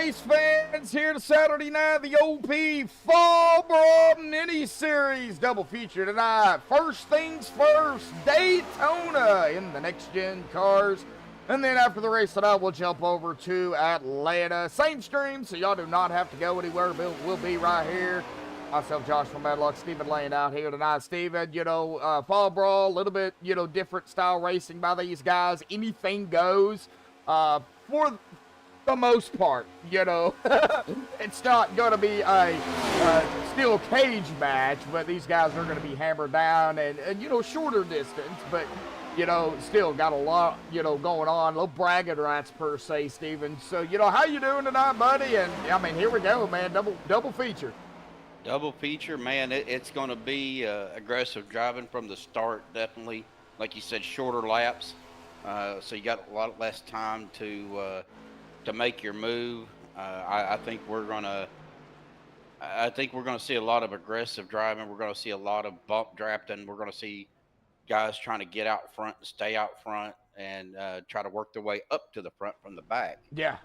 race fans, here to Saturday night, the OP Fall Brawl Mini Series double feature tonight. First things first, Daytona in the NextGen cars. And then after the race tonight, we'll jump over to Atlanta. Same stream, so y'all do not have to go anywhere. We'll be right here. Myself, Josh from Bad Luck, Steven laying out here tonight. Steven, Fall Brawl, a little bit, different style racing by these guys. Anything goes for the most part, It's not going to be a steel cage match, but these guys are going to be hammered down and shorter distance, but, still got a lot, going on. No bragging rights per se, Steven. So, how you doing tonight, buddy? And, here we go, man. Double feature. Double feature, man. It's going to be aggressive driving from the start, definitely. Like you said, shorter laps, so you got a lot less time to make your move. I think we're gonna see a lot of aggressive driving. We're gonna see a lot of bump drafting. We're gonna see guys trying to get out front and stay out front and try to work their way up to the front from the back. Yeah.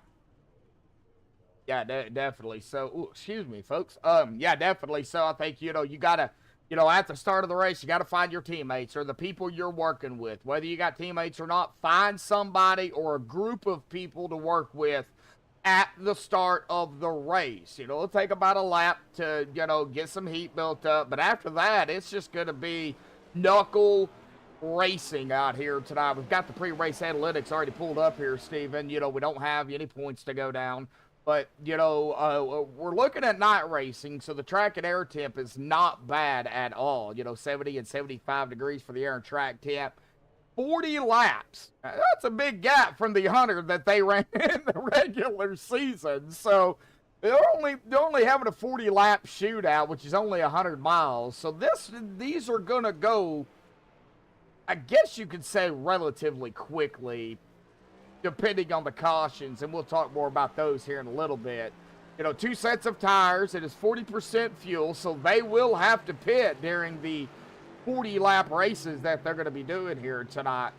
Yeah, definitely. So, excuse me, folks. Yeah, definitely. So I think, you gotta, at the start of the race, you gotta find your teammates or the people you're working with. Whether you got teammates or not, find somebody or a group of people to work with at the start of the race. It'll take about a lap to, get some heat built up. But after that, it's just gonna be knuckle racing out here tonight. We've got the pre-race analytics already pulled up here, Steven. We don't have any points to go down. But, we're looking at night racing, so the track and air temp is not bad at all. 70 and 75 degrees for the air and track temp. 40 laps. That's a big gap from the 100 that they ran in the regular season. So, they're only having a 40-lap shootout, which is only 100 miles. So, these are going to go, I guess you could say, relatively quickly, depending on the cautions, and we'll talk more about those here in a little bit. 2 sets of tires. It is 40% fuel, so they will have to pit during the 40-lap races that they're going to be doing here tonight.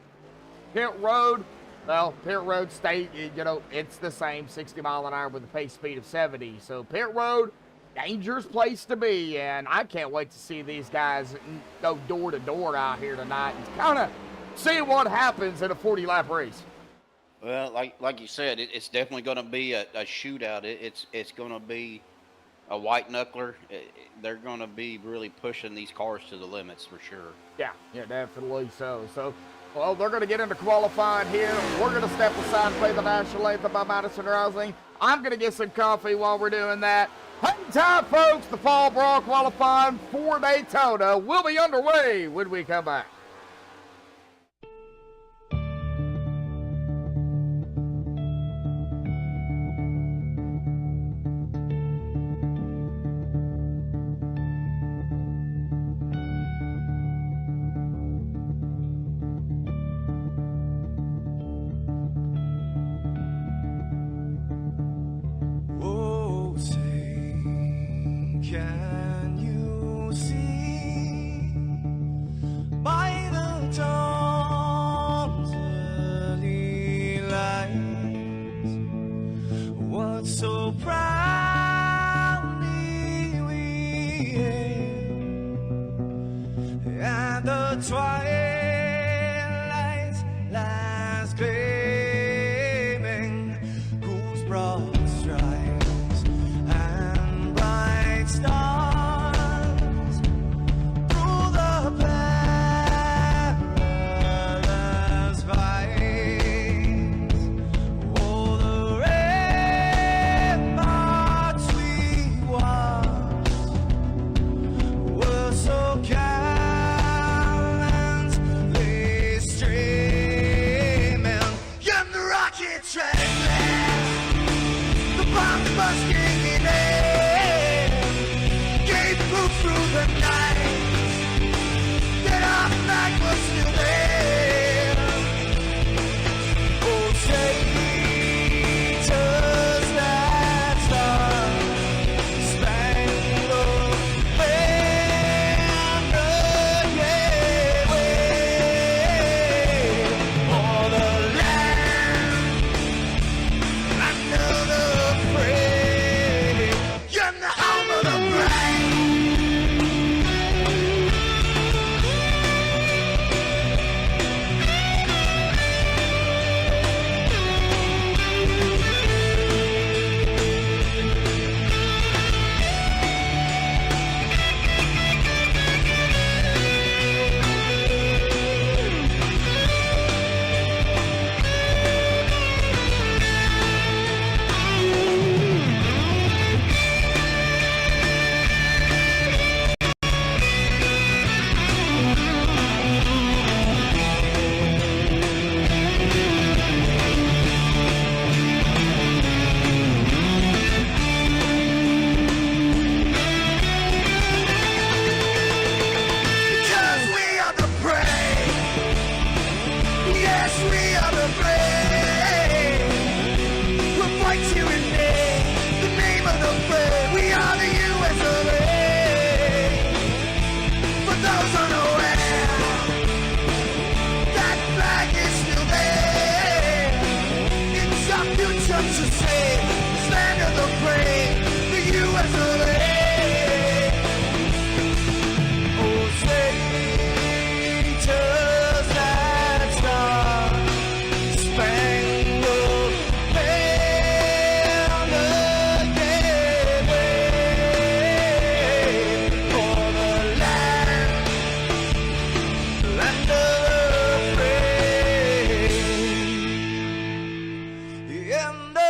Pit road, well, pit road state, it's the same, 60 mile an hour with a pace speed of 70. So pit road, dangerous place to be, and I can't wait to see these guys go door to door out here tonight and kind of see what happens in a 40-lap race. Well, like you said, it's definitely going to be a shootout. It's going to be a white knuckler. They're going to be really pushing these cars to the limits for sure. Yeah, definitely so. So, well, they're going to get into qualifying here. We're going to step aside and play the national anthem by Madison Rousing. I'm going to get some coffee while we're doing that. Hang time, folks. The Fall Brawl qualifying for Daytona will be underway when we come back. Can you see my we are the brave. We'll fight to invade the name of the brave. We are the US of A. For those unaware, that flag is still there. It's our future to save. Stand of the brave, the US of A. Oh, say, just that star spangled banner gave way for the land of the brave. In the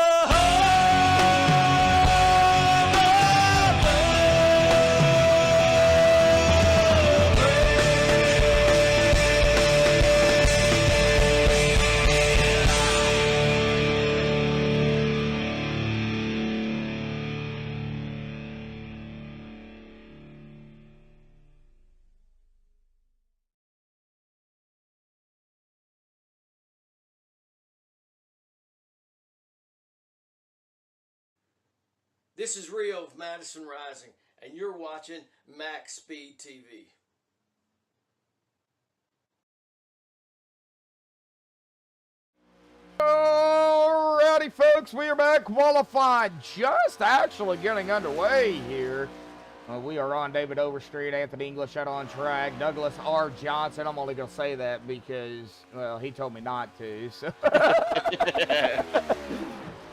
This is Rio of Madison Rising, and you're watching MaxspeedTV. Alrighty, folks, we are back. Qualified just actually getting underway here. We are on David Overstreet, Anthony English out on track, Douglas R. Johnson. I'm only going to say that because, well, he told me not to. So.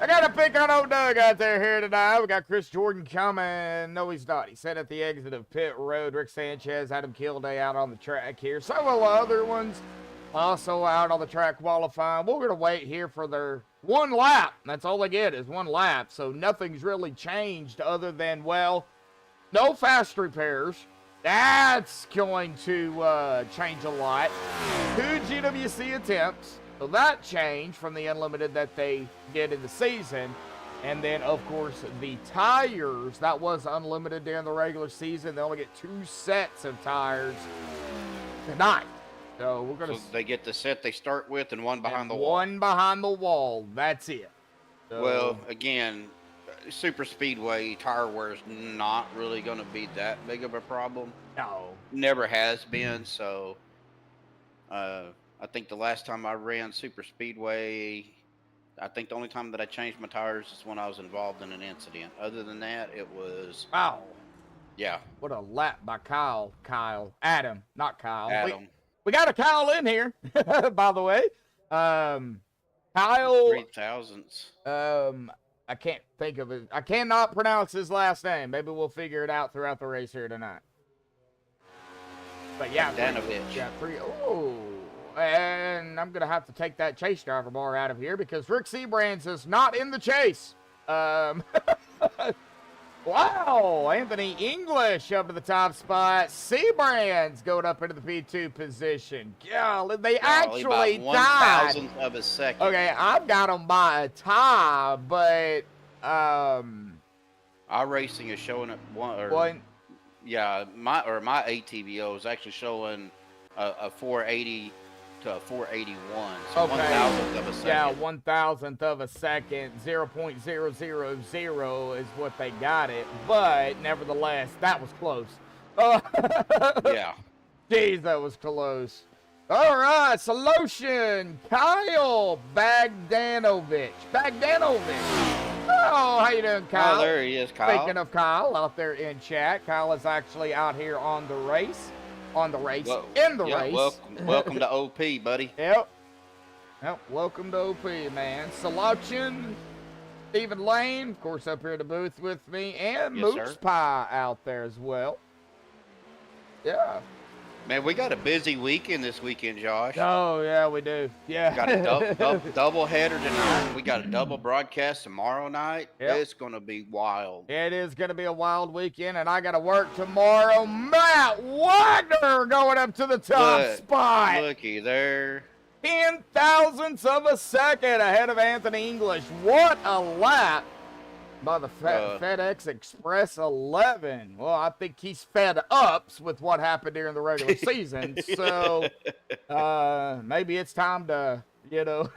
I got to pick on old Doug out there here tonight. We got Chris Jordan coming. No, he's not. He's sitting at the exit of pit road. Rick Sanchez, Adam Kilday out on the track here. Several other ones also out on the track qualifying. We're going to wait here for their one lap. That's all they get is one lap. So nothing's really changed other than, well, no fast repairs. That's going to change a lot. 2 GWC attempts. So that changed from the unlimited that they did in the season. And then, of course, the tires, that was unlimited during the regular season. They only get 2 sets of tires tonight. So we're going to... So they get the set they start with and one behind the wall. One behind the wall. That's it. So, well, again, Superspeedway tire wear is not really going to be that big of a problem. no. Never has been. So I think the last time I ran Superspeedway, I think the only time that I changed my tires is when I was involved in an incident. Other than that, it was... Wow. Yeah. What a lap by Kyle. Adam, not Kyle. Adam. We got a Kyle in here, by the way. Kyle. 3,000s. I can't think of it. I cannot pronounce his last name. Maybe we'll figure it out throughout the race here tonight. But yeah, Danovich. Yeah, oh, and I'm gonna have to take that chase driver bar out of here because Rick Seabrands is not in the chase. Wow, Anthony English up to the top spot. Seabrands going up into the P2 position. Golly, they actually died. 1,000th of a second. Okay, I've got them by a tie, but Our racing is showing at one. Yeah, my ATVO is actually showing a 480 to a 481. So okay. 1,000th of a second. Yeah, 1,000th of a second. 0.000 is what they got it, but nevertheless, that was close. Yeah. Jeez, that was close. All right, solution. Kyle Bagdanovich. Oh, how you doing, Kyle? Oh, there he is, Kyle. Speaking of Kyle, out there in chat, Kyle is actually out here on the race. In the race. Welcome to OP, buddy. Yep, welcome to OP, man. Solution, Stephen Lane, of course, up here in the booth with me, and Yes, Moops sir. Pie out there as well. Yeah. Man, we got a busy weekend this weekend, Josh. Oh, yeah, we do. Yeah. Got a double header tonight. We got a double broadcast tomorrow night. Yep. It's going to be wild. It is going to be a wild weekend, and I got to work tomorrow. Matt Wagner going up to the top spot. Looky there. 10,000ths of a second ahead of Anthony English. What a lap by the FedEx Express 11. Well, I think he's fed ups with what happened during the regular season. So maybe it's time to, You know.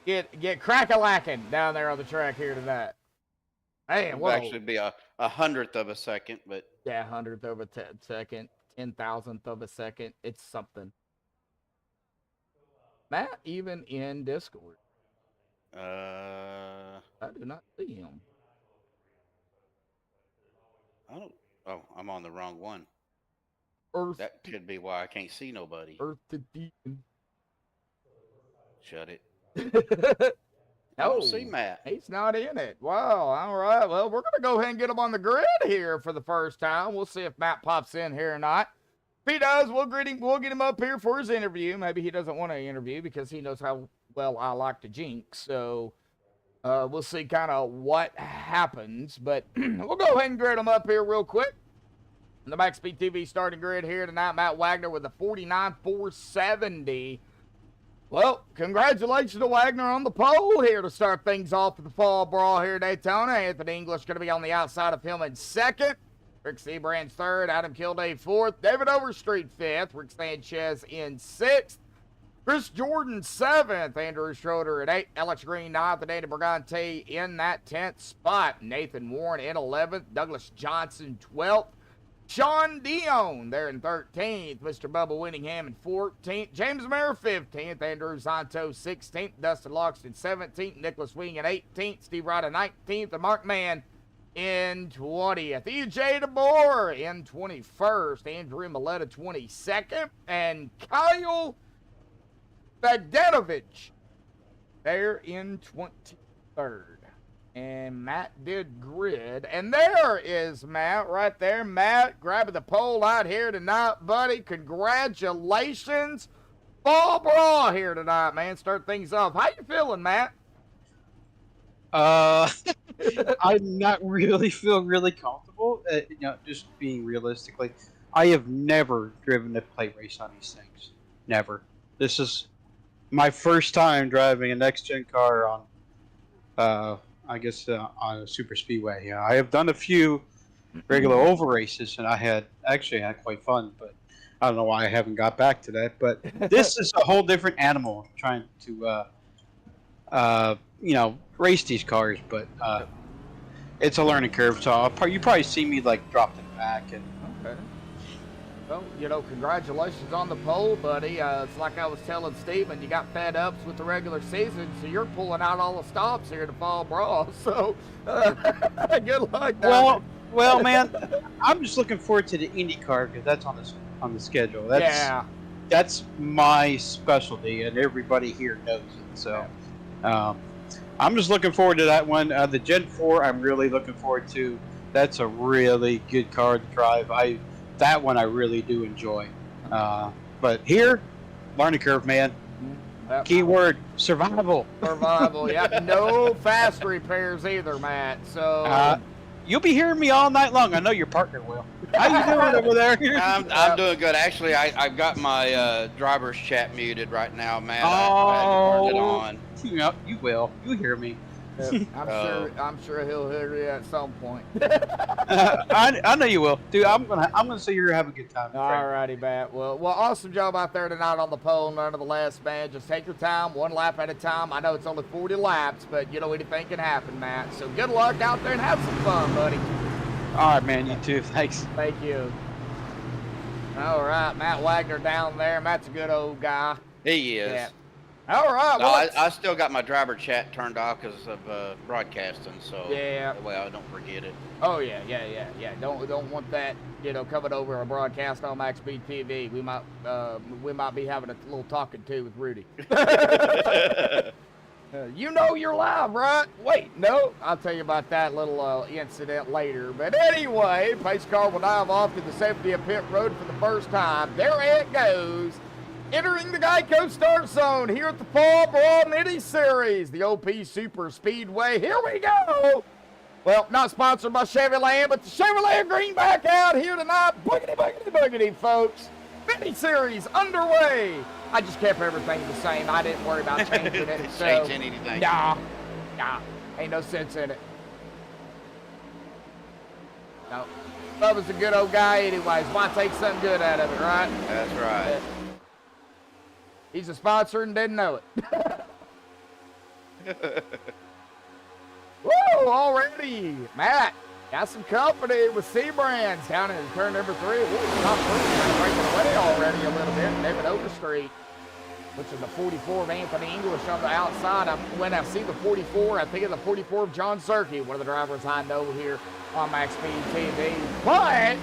Get crack-a-lacking down there on the track here tonight. Man, It would whoa. actually be a 100th of a second, but Yeah, 100th of a second, 10,000th of a second. It's something. Matt, even in Discord. I do not see him. I don't. Oh, I'm on the wrong one. Earth, That could be why I can't see nobody. Earth to Deacon. Shut it. I No, don't see Matt. he's not in it. Wow. All right. Well, we're going to go ahead and get him on the grid here for the first time. We'll see if Matt pops in here or not. If he does, we'll get him up here for his interview. Maybe he doesn't want to interview because he knows how well I like to jinx. So we'll see kind of what happens. But we'll go ahead and grid him up here real quick. The MaxspeedTV starting grid here tonight. Matt Wagner with a 49.470. Well, congratulations to Wagner on the pole here to start things off with the Fall Brawl here at Daytona. Anthony English going to be on the outside of him in second. Rick Seabrand's third. Adam Kilday fourth. David Overstreet fifth. Rick Sanchez in sixth. Chris Jordan seventh. Andrew Schroeder at eighth. Alex Green ninth. And Danny Brigante in that 10th spot. Nathan Warren in 11th. Douglas Johnson 12th. Sean Dion there in 13th. Mr. Bubba Winningham in 14th. James Mayer 15th. Andrew Santo 16th. Dustin Loxton 17th. Nicholas Wing in 18th. Steve Ryder 19th. And Mark Mann in 20th. EJ DeBoer in 21st. Andrew Maletta 22nd. And Kyle Bagdanovich there in 23rd. And Matt did grid. And there is Matt right there. Matt grabbing the pole out here tonight, buddy. Congratulations. Fall Brawl here tonight, man. Start things off. How you feeling, Matt? I'm not really feeling really comfortable. Just being realistically, I have never driven a plate race on these things. Never. This is my first time driving a NextGen car on, on a Superspeedway. Yeah, I have done a few regular oval races, and I had quite fun. But I don't know why I haven't got back to that. But this is a whole different animal trying to, race these cars. But it's a learning curve. So you probably see me like drop it back and. Okay. Well, congratulations on the pole, buddy. It's like I was telling Steven, you got fed ups with the regular season, so you're pulling out all the stops here to Fall Brawl. So, good luck. Well, man, I'm just looking forward to the Indycar because that's on the schedule. That's my specialty, and everybody here knows it. So, I'm just looking forward to that one. The Gen 4, I'm really looking forward to. That's a really good car to drive. That one I really do enjoy. But here, learning curve, man. Keyword, survival. Survival, yeah. No fast repairs either, Matt. So you'll be hearing me all night long. I know your partner will. How you doing over there? I'm doing good. Actually, I've got my driver's chat muted right now, Matt. Oh, I had to turn it on. You will. You hear me. I'm sure he'll hear you at some point. I know you will, dude. I'm gonna say you're having a good time. All righty, Matt. Well, awesome job out there tonight on the pole. Nonetheless, man, just take your time, one lap at a time. I know it's only 40 laps, but anything can happen, Matt. So good luck out there and have some fun, buddy. All right, man. You too. Thanks. Thank you. All right, Matt Wagner down there. Matt's a good old guy. He is. Yeah. All right. No, Well, I still got my driver chat turned off because of broadcasting, so that way I don't forget it. Oh yeah. Don't want that, coming over a broadcast on MaxspeedTV. We might be having a little talking to with Rudy. You're live, right? Wait, no, I'll tell you about that little incident later. But anyway, pace car will dive off to the safety of pit road for the first time. There it goes. Entering the Geico start zone here at the Fall Brawl Mini Series, the OP Superspeedway. Here we go. Well, not sponsored by Chevrolet, but the Chevrolet Greenback out here tonight. Boogity, boogity, boogity, folks. Mini Series underway. I just kept everything the same. I didn't worry about changing it. Changing anything. Nah. Ain't no sense in it. No. Bubba's a good old guy anyways. Why take something good out of it, right? That's right. He's a sponsor and didn't know it. Woo, already. Matt, got some company with C-Brands down in turn number 3. Ooh, top 3 kind of breaking away already a little bit. David Overstreet, which is the 44 of Anthony English on the outside. When I see the 44, I think of the 44 of John Zerke, one of the drivers I know here on MaxspeedTV. But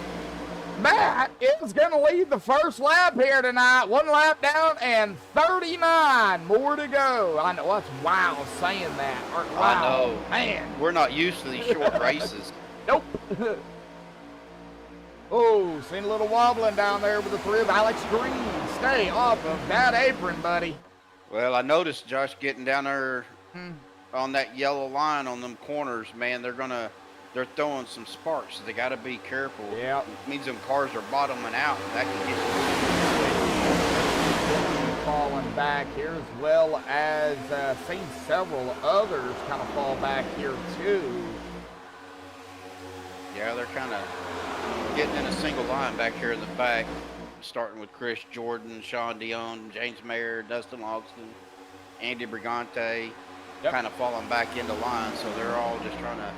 Matt is going to lead the first lap here tonight. 1 lap down and 39 more to go. I know, that's wild saying that. Wow, I know. Man. We're not used to these short races. Nope. Oh, seen a little wobbling down there with the 3 of Alex Green. Stay off of that apron, buddy. Well, I noticed Josh getting down there on that yellow line on them corners, man. They're throwing some sparks, so they got to be careful. Yeah. It means them cars are bottoming out, and that can get falling back here, as well as seen several others kind of fall back here too. Yeah, they're kind of getting in a single line back here in the back, starting with Chris Jordan, Sean Dion, James Mayer, Dustin Logston, Andy Brigante, kind of falling back into line, so they're all just trying to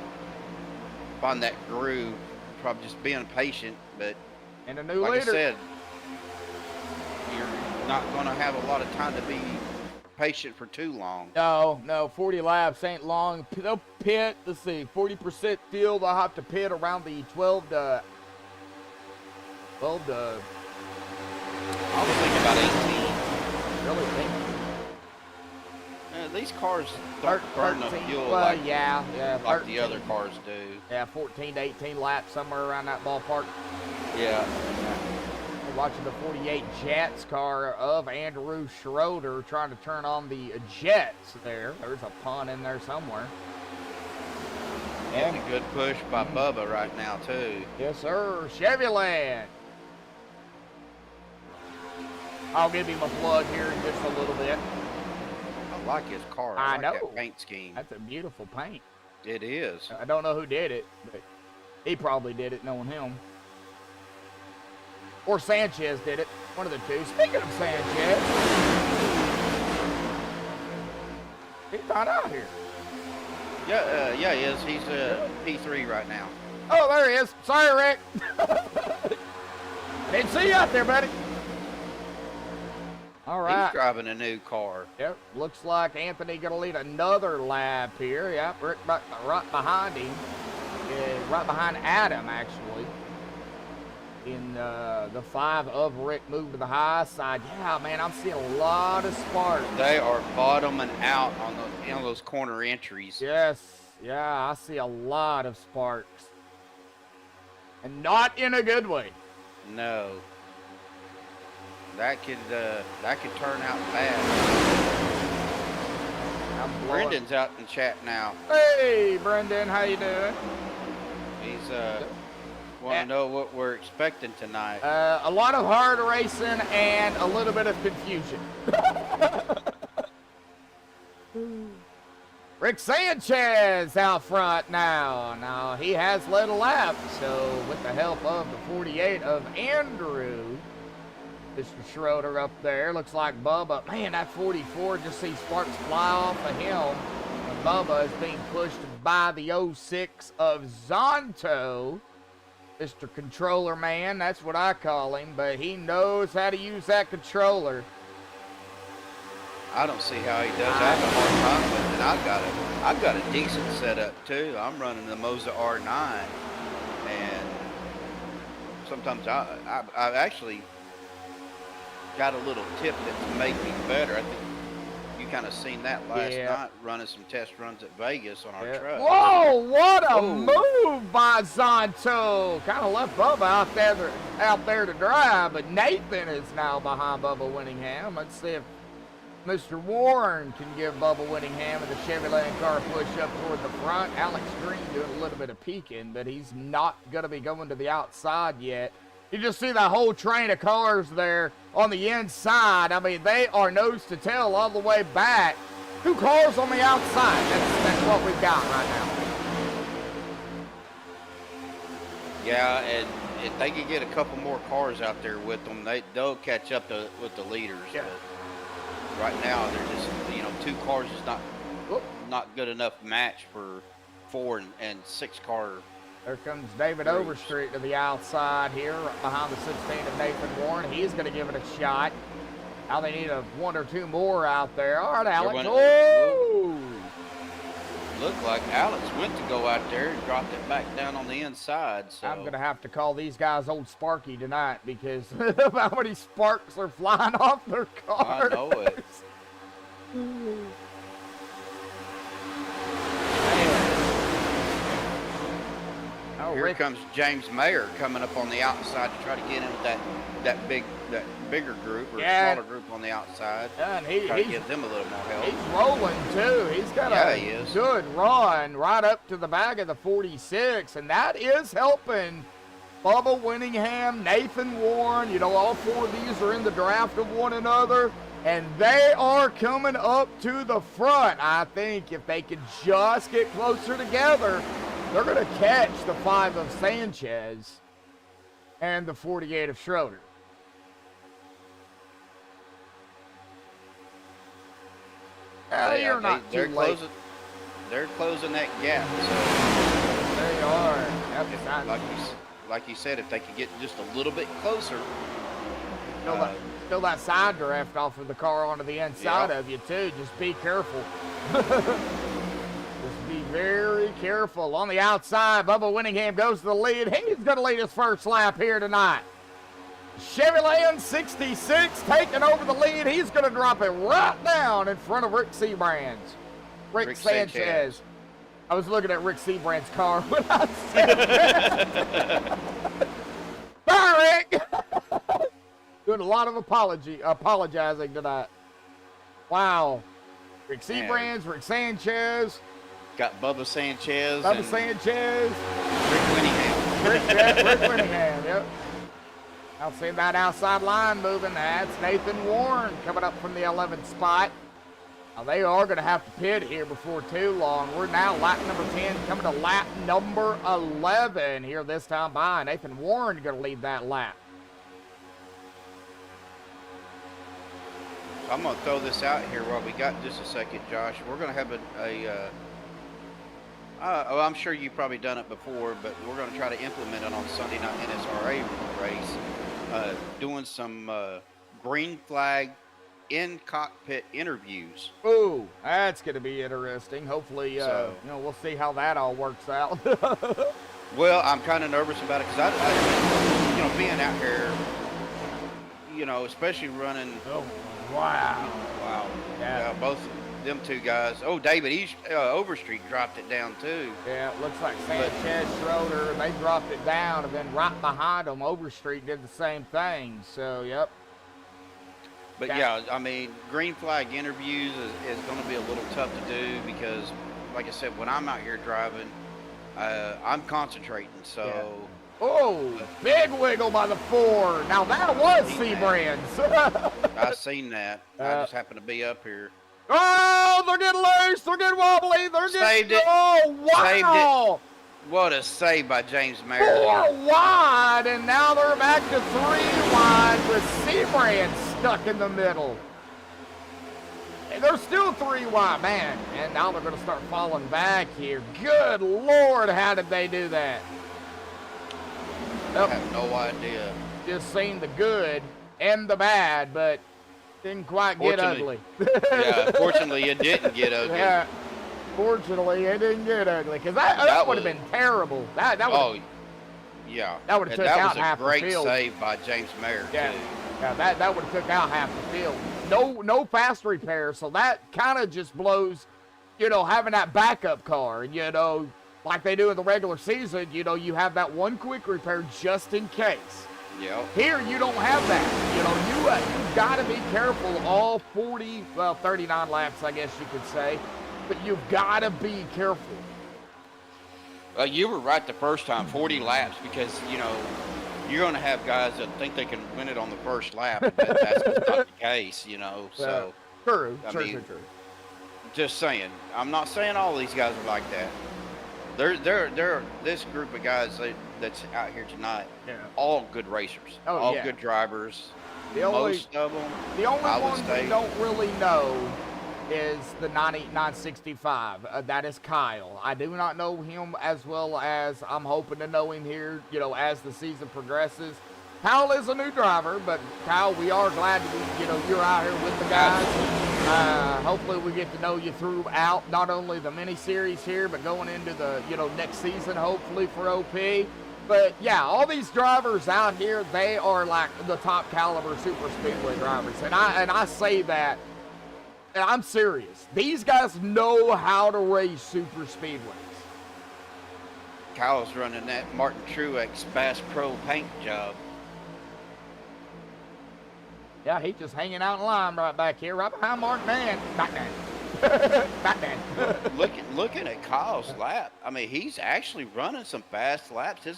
find that groove, probably just being patient, but and a new like leader. I said, you're not going to have a lot of time to be patient for too long. No, 40 laps ain't long. They'll pit, let's see, 40% field. They'll have to pit around the 12 to, I was thinking about 18. really think. These cars don't burn the fuel like the other cars do. Yeah, 14 to 18 laps, somewhere around that ballpark. Yeah. We're watching the 48 Jets car of Andrew Schroeder trying to turn on the Jets there. There's a pun in there somewhere. And a good push by Bubba right now, too. Yes, sir. Chevyland. I'll give him a plug here in just a little bit. I like his car. I like know. That paint scheme. That's a beautiful paint. It is. I don't know who did it, but he probably did it, knowing him. Or Sanchez did it. One of the two. Speaking of Sanchez, he's not out here. Yeah, he is. He's P3 right now. Oh, there he is. Sorry, Rick. Didn't see you out there, buddy. All right. He's driving a new car. Yep. Looks like Anthony going to lead another lap here. Yep. Rick right behind him. Right behind Adam, actually. In the 5 of Rick moved to the high side. Yeah, man, I'm seeing a lot of sparks. They are bottoming out on those corner entries. Yes. Yeah, I see a lot of sparks. And not in a good way. No. That could turn out bad. Brendan's out in chat now. Hey, Brendan, how you doing? He's want to know what we're expecting tonight. A lot of hard racing and a little bit of confusion. Rick Sanchez out front now. Now, he has led a lap, so with the help of the 48 of Andrew, Mr. Schroeder up there. Looks like Bubba. Man, that 44, just see sparks fly off of him. And Bubba is being pushed by the 06 of Zonto. Mr. Controller Man, that's what I call him, but he knows how to use that controller. I don't see how he does. I have a hard time with it. I've got a decent setup too. I'm running the Moza R9, and sometimes I've actually got a little tip that's made me better. I think you kind of seen that last night running some test runs at Vegas on our truck. Whoa, what a move by Zonto. Kind of left Bubba out there to drive, but Nathan is now behind Bubba Winningham. Let's see if Mr. Warren can give Bubba Winningham and the Chevrolet car push up toward the front. Alex Green doing a little bit of peeking, but he's not going to be going to the outside yet. You just see that whole train of cars there on the inside. I mean, they are nose to tail all the way back. 2 cars on the outside. That's what we've got right now. Yeah, and if they could get a couple more cars out there with them, they'll catch up with the leaders. Yeah. right now they're just, you know, 2 cars is not good enough match for 4 and 6 car. There comes David Groups. Overstreet to the outside here, right behind the 16 of Nathan Warren. He's going to give it a shot. Now they need 1 or 2 more out there. All right, Alex. Oh! Looked like Alex went to go out there and dropped it back down on the inside. So I'm going to have to call these guys Old Sparky tonight because of how many sparks are flying off their cars. I know it. Oh, Here Rick. comes James Mayer coming up on the outside to try to get into that bigger group or smaller group on the outside. Yeah, and Try to he's, give them a little more help. he's rolling too. He's got he a is. good run right up to the back of the 46, and that is helping Bubba Winningham, Nathan Warren. You know, all 4 of these are in the draft of one another, and they are coming up to the front. I think if they could just get closer together, they're going to catch the 5 of Sanchez and the 48 of Schroeder. You're not too they're late. closing. They're closing that gap. So They are. Yep, it's not- like you said, if they could get just a little bit closer. Still that side draft off of the car onto the inside of you, too. Just be careful. Just be very careful. On the outside, Bubba Winningham goes to the lead. He's going to lead his first lap here tonight. Chevrolet 66 taking over the lead. He's going to drop it right down in front of Rick Seabrands. Rick Sanchez. I was looking at Rick Seabrand's car when I said that. Bye, Rick. Doing a lot of apologizing tonight. Wow. Rick Seabrands, Rick Sanchez. Got Bubba Sanchez. Bubba and Sanchez. Rick Winningham. Rick Winningham, yep. I'll see that outside line moving. That's Nathan Warren coming up from the 11th spot. Now they are going to have to pit here before too long. We're now lap number 10, coming to lap number 11 here this time by. Nathan Warren going to lead that lap. I'm going to throw this out here while we got just a second, Josh. We're going to have I'm sure you've probably done it before, but we're going to try to implement it on Sunday night NSRA race, doing some green flag in cockpit interviews. Ooh, that's going to be interesting. Hopefully, we'll see how that all works out. Well, I'm kind of nervous about it because I being out here, especially running. Oh, wow. Wow. Yeah. Both them 2 guys. Oh, David Overstreet dropped it down too. Yeah, it looks like Sanchez, Schroeder, they dropped it down, and then right behind them, Overstreet did the same thing. So, yep. But yeah, I mean, green flag interviews is going to be a little tough to do because, like I said, when I'm out here driving, I'm concentrating. So. Yeah. Oh, big wiggle by the 4. Now that was Seabrands. I seen that. I just happened to be up here. Oh, they're getting loose. They're getting wobbly. They're getting. Saved it. Oh, wow. Saved it. What a save by James Mayer. 4 wide, and now they're back to 3 wide with Seabrands stuck in the middle. And they're still 3 wide, man. And now they're going to start falling back here. Good Lord, how did they do that? I have no idea. Just seen the good and the bad, but didn't quite get ugly. Yeah, fortunately it didn't get ugly. Yeah, fortunately it didn't get ugly because that would have been terrible. That would. Yeah. That would have took out half the field. That was a great save by James Mayer too. Yeah, that would have took out half the field. No fast repair, so that kind of just blows, having that backup car, and like they do in the regular season, you have that one quick repair just in case. Yeah. Here you don't have that. You've got to be careful all 39 laps, I guess you could say, but you've got to be careful. You were right the first time, 40 laps, because you're going to have guys that think they can win it on the first lap. But that's not the case, So True. Just saying. I'm not saying all these guys are like that. They're this group of guys that's out here tonight. Yeah. All good racers. Oh, all yeah. good drivers. Most of them. The only I would one say- we don't really know is the 965. That is Kyle. I do not know him as well as I'm hoping to know him here, you know, as the season progresses. Kyle is a new driver, but Kyle, we are glad to be, you know, you're out here with the guys. Hopefully we get to know you throughout not only the mini series here, but going into the, you know, next season, hopefully for OP. But yeah, all these drivers out here, they are like the top caliber super speedway drivers. And I say that, and I'm serious. These guys know how to race super speedways. Kyle's running that Martin Truex Bass Pro paint job. Yeah, he's just hanging out in line right back here, right behind Mark Man. Back Dan. Back Dan. Looking at Kyle's lap, I mean, he's actually running some fast laps. His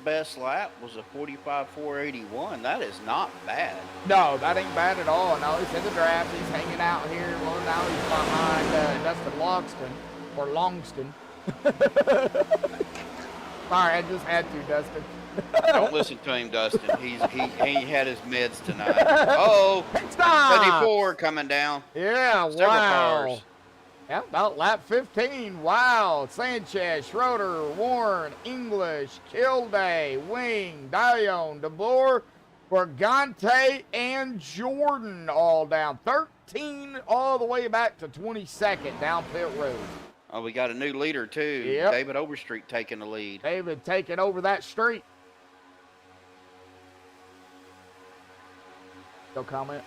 best lap was a 45.481. That is not bad. No, that ain't bad at all. No, he's in the draft. He's hanging out here. Well, now he's behind Dustin Longston. Sorry, I just had to, Dustin. Don't listen to him, Dustin. He had his meds tonight. Oh, Stop! 74 coming down. Yeah, Several wow. cars. Yeah, about lap 15. Wow. Sanchez, Schroeder, Warren, English, Kilday, Wing, Dion, DeBoer, Bergante, and Jordan all down. 13 all the way back to 22nd down pit road. Oh, we got a new leader, too. Yep. David Overstreet taking the lead. David taking over that street. No comment?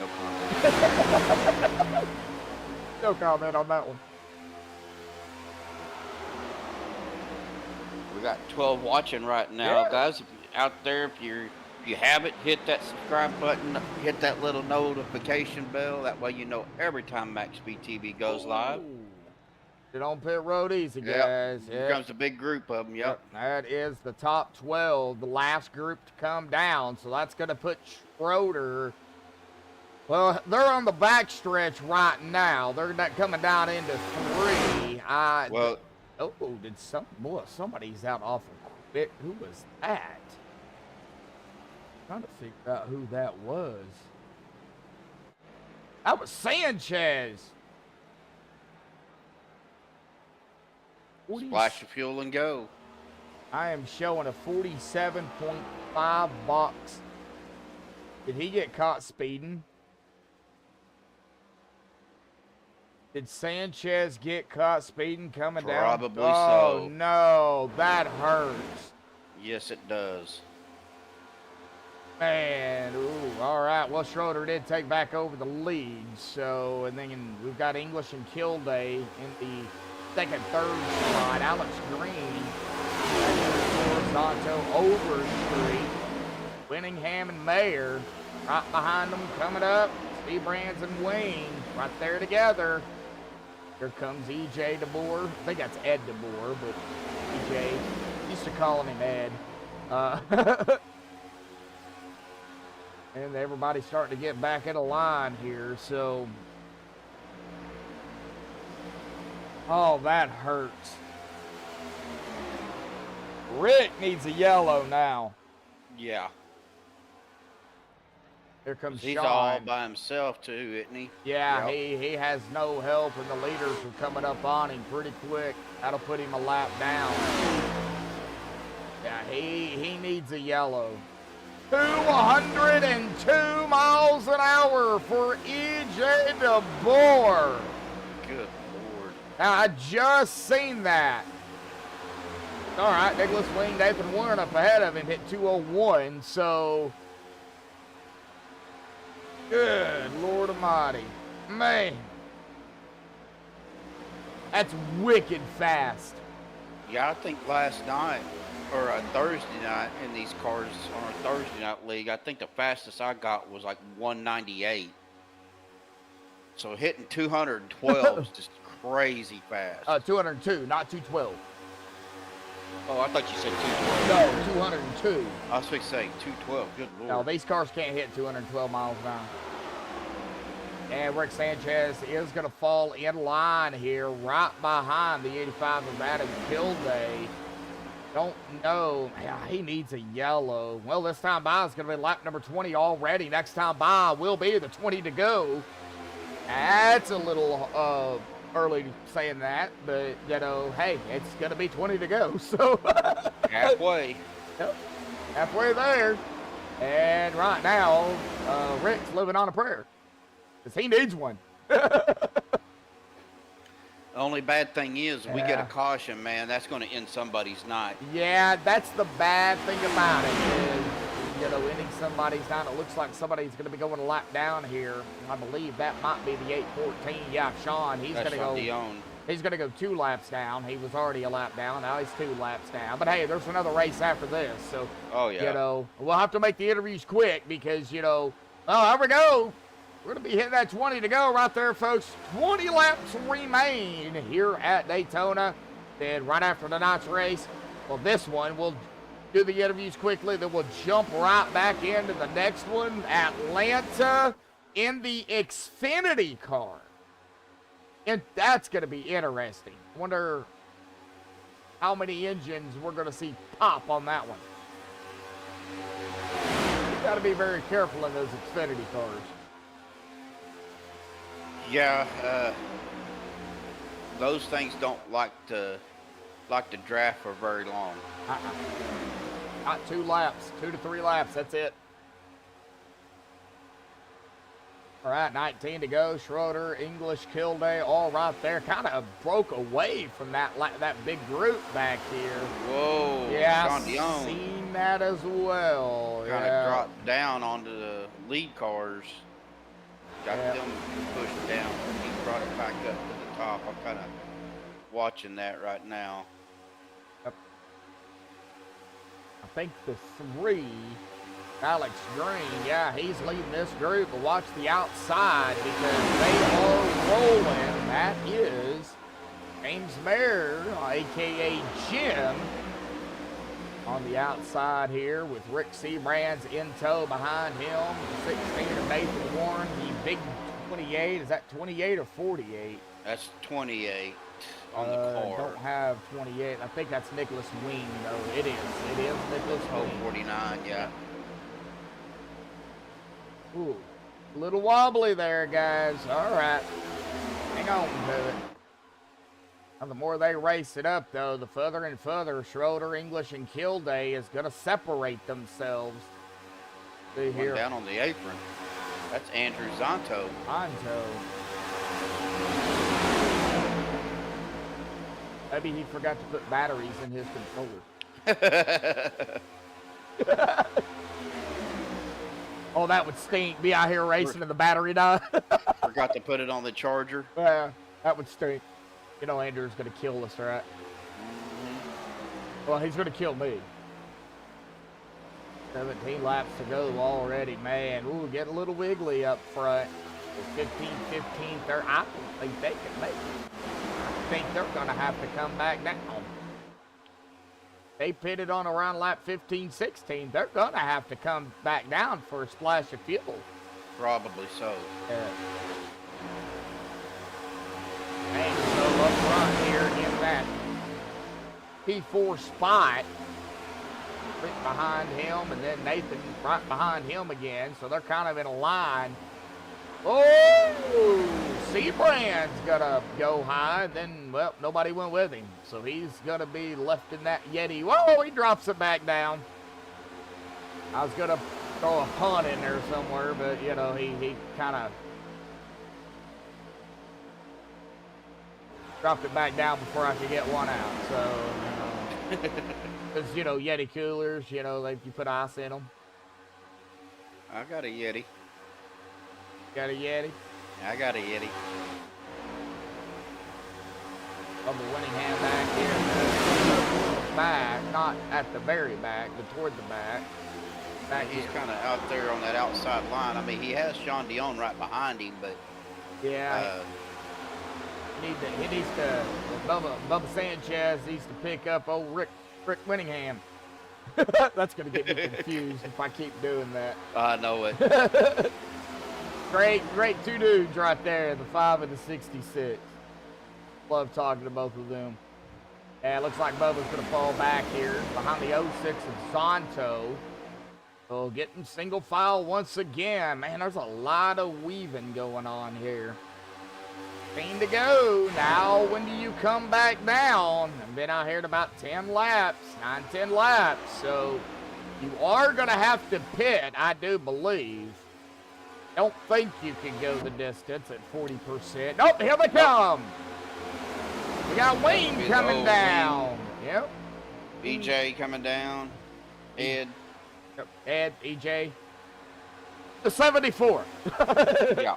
No comment. No comment on that one. We got 12 watching right now, Yeah. guys. If you're out there, if you haven't, hit that subscribe button, hit that little notification bell. That way you know every time MaxspeedTV goes live. Get on pit road easy, Yep. guys. Here comes a big group of them. Yep. That is the top 12, the last group to come down. So that's going to put Schroeder. Well, they're on the back stretch right now. They're not coming down into 3. Well, oh, did somebody's out off of quit. Who was that? Trying to figure out who that was. That was Sanchez. splash of fuel and go. I am showing a 47.5 box. Did he get caught speeding? Did Sanchez get caught speeding coming down? Probably Oh, so. no. That hurts. Yes, it does. Man, ooh, all right. Well, Schroeder did take back over the lead. So, and then we've got English and Kilday in the second, third spot. Alex Green, Santo Overstreet, Winningham and Mayer right behind them coming up. Steve Brands and Wayne right there together. Here comes EJ DeBoer. I think that's Ed DeBoer, but EJ, used to calling him Ed. And everybody's starting to get back in a line here, so. Oh, that hurts. Rick needs a yellow now. Yeah. Here comes He's Sean. all by himself, too, isn't he? Yeah, Yep. he has no help, and the leaders are coming up on him pretty quick. That'll put him a lap down. Yeah, he needs a yellow. 202 miles an hour for EJ DeBoer. Good Lord. Now, I just seen that. All right, Nicholas Wing, Nathan Warren up ahead of him, hit 201, so. Good Lord Almighty. Man. That's wicked fast. Yeah, I think last night, or Thursday night in these cars on our Thursday night league, I think the fastest I got was like 198. So hitting 212 is just crazy fast. 202, not 212. Oh, I thought you said 212. No, 202. I was fixing to say 212. Good Lord. No, these cars can't hit 212 miles an hour. And Rick Sanchez is going to fall in line here right behind the 85 of Adam Kilday. Don't know. Yeah, he needs a yellow. Well, this time by is going to be lap number 20 already. Next time by will be the 20 to go. That's a little early saying that, but, you know, hey, it's going to be 20 to go. So Halfway. Yep, halfway there. And right now, Rick's living on a prayer because he needs one. The only bad thing is, we get a Yeah. caution, man. That's going to end somebody's night. Yeah, that's the bad thing about it is, you know, ending somebody's down. It looks like somebody's going to be going a lap down here. I believe that might be the 8:14. Yeah, Sean, he's going That's to go. Dion. He's going to go 2 laps down. He was already a lap down. Now he's 2 laps down. But hey, there's another race after this, so Oh, yeah. you know we'll have to make the interviews quick because you know. Oh, here we go. We're going to be hitting that 20 to go right there, folks. 20 laps remain here at Daytona. Then right after tonight's race, well, this one, we'll do the interviews quickly. Then we'll jump right back into the next one, Atlanta, in the Xfinity car. And that's going to be interesting. Wonder how many engines we're going to see pop on that one. You got to be very careful in those Xfinity cars. Yeah, those things don't like to draft for very long. Not 2 laps, 2 to 3 laps. That's it. All right, 19 to go. Schroeder, English, Kilday, all right there. Kind of broke away from that big group back here. Whoa, Yeah, Sean Dion seen that as well. kind of Yeah. dropped down onto the lead cars. Got Yeah. them pushed down. He brought it back up to the top. I'm kind of watching that right now. I think the 3, Alex Green, yeah, he's leading this group, but watch the outside because they are rolling. That is James Mayer, a.k.a. Jim, on the outside here with Rick Seabrand's in tow behind him. 16 of Nathan Warren, the big 28. Is that 28 or 48? That's 28 on the car. Don't have 28. I think that's Nicholas Wing, though. It is Nicholas Oh, Wing. 49, yeah. Ooh, a little wobbly there, guys. All right, hang on to it. Now, the more they race it up, though, the further and further Schroeder, English, and Kilday is going to separate themselves. See One here, down on the apron. That's Andrew Zonto. Anto. Maybe he forgot to put batteries in his controller. Oh, that would stink. Be out here racing and the battery die. Forgot to put it on the charger. Yeah, that would stink. You know Andrew's going to kill us, right? Well, he's going to kill me. 17 laps to go already, man. Ooh, get a little wiggly up front. 15, 30. I don't think they can make it. I think they're going to have to come back down. They pitted on around lap 15, 16. They're going to have to come back down for a splash of fuel. Probably so. And so up front here in that P4 spot, Rick behind him, and then Nathan right behind him again. So they're kind of in a line. Oh, Seabrand's gonna go high, and then, well, nobody went with him. So he's gonna be left in that Yeti. Whoa, he drops it back down. I was gonna throw a punt in there somewhere, but, you know, he kind of dropped it back down before I could get one out. So, because, you know, Yeti coolers, you know, you put ice in them. I got a Yeti. Got a Yeti? I got a Yeti. Of the winning hand back here. Back, not at the very back, but toward the back. Back He's here. kind of out there on that outside line. I mean, he has Sean Dion right behind him, but Yeah, he needs to, Bubba Sanchez needs to pick up old Rick Winningham. That's going to get me confused if I keep doing that. I know it. Great 2 dudes right there, the 5 and the 66. Love talking to both of them. Yeah, it looks like Bubba's going to fall back here behind the 06 of Zonto. So getting single file once again. Man, there's a lot of weaving going on here. 15 to go. Now, when do you come back down? I've been out here at about 10 laps, 9, 10 laps. So you are going to have to pit, I do believe. Don't think you can go the distance at 40%. Nope, here they come. We got Wayne coming down. Yep. EJ coming down. Ed. Yep. Ed, EJ. The 74. Yeah.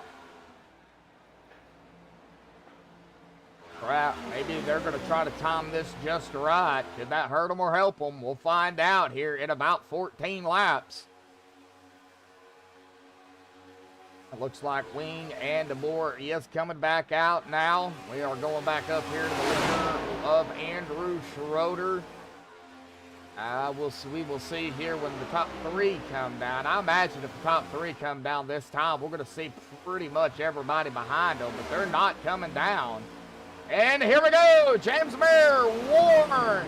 Crap, maybe they're going to try to time this just right. Did that hurt them or help them? We'll find out here in about 14 laps. It looks like Wing and DeBoer is coming back out now. We are going back up here to the leader of Andrew Schroeder. We will see here when the top 3 come down. I imagine if the top 3 come down this time, we're going to see pretty much everybody behind them, but they're not coming down. And here we go, James Mayer, Warren,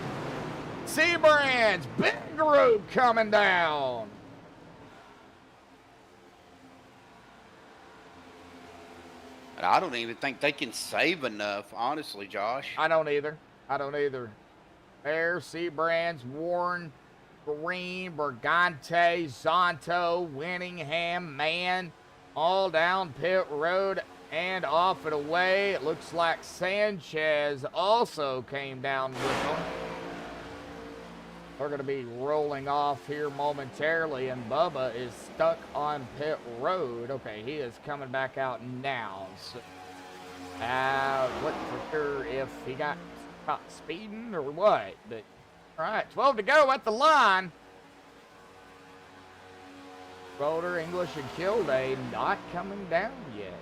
Seabrands, big group coming down. And I don't even think they can save enough, honestly, Josh. I don't either. Mayer, Seabrands, Warren, Green, Bergante, Zonto, Winningham, Mann, all down pit road and off and away. It looks like Sanchez also came down with them. We're going to be rolling off here momentarily, and Bubba is stuck on pit road. Okay, he is coming back out now. So, wasn't for sure if he got caught speeding or what, but all right, 12 to go at the line. Schroeder, English, and Kilday not coming down yet.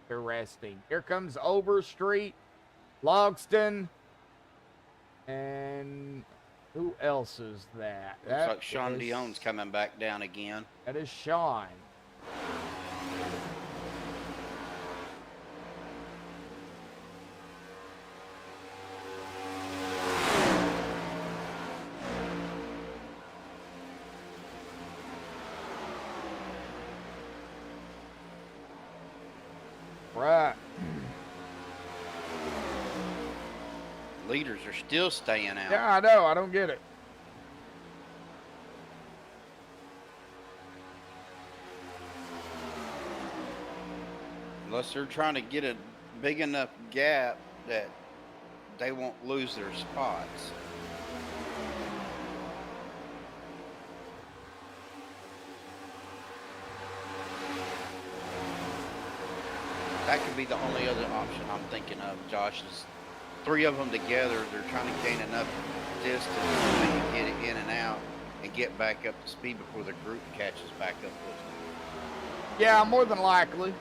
Interesting. Here comes Overstreet, Logston, and who else is that? Looks like Sean Dion's coming back down again. That is Sean. Right. Leaders are still staying out. Yeah, I know. I don't get it. Unless they're trying to get a big enough gap that they won't lose their spots. That could be the only other option I'm thinking of, Josh, is 3 of them together. They're trying to gain enough distance so they can get it in and out and get back up to speed before the group catches back up with them. Yeah, more than likely.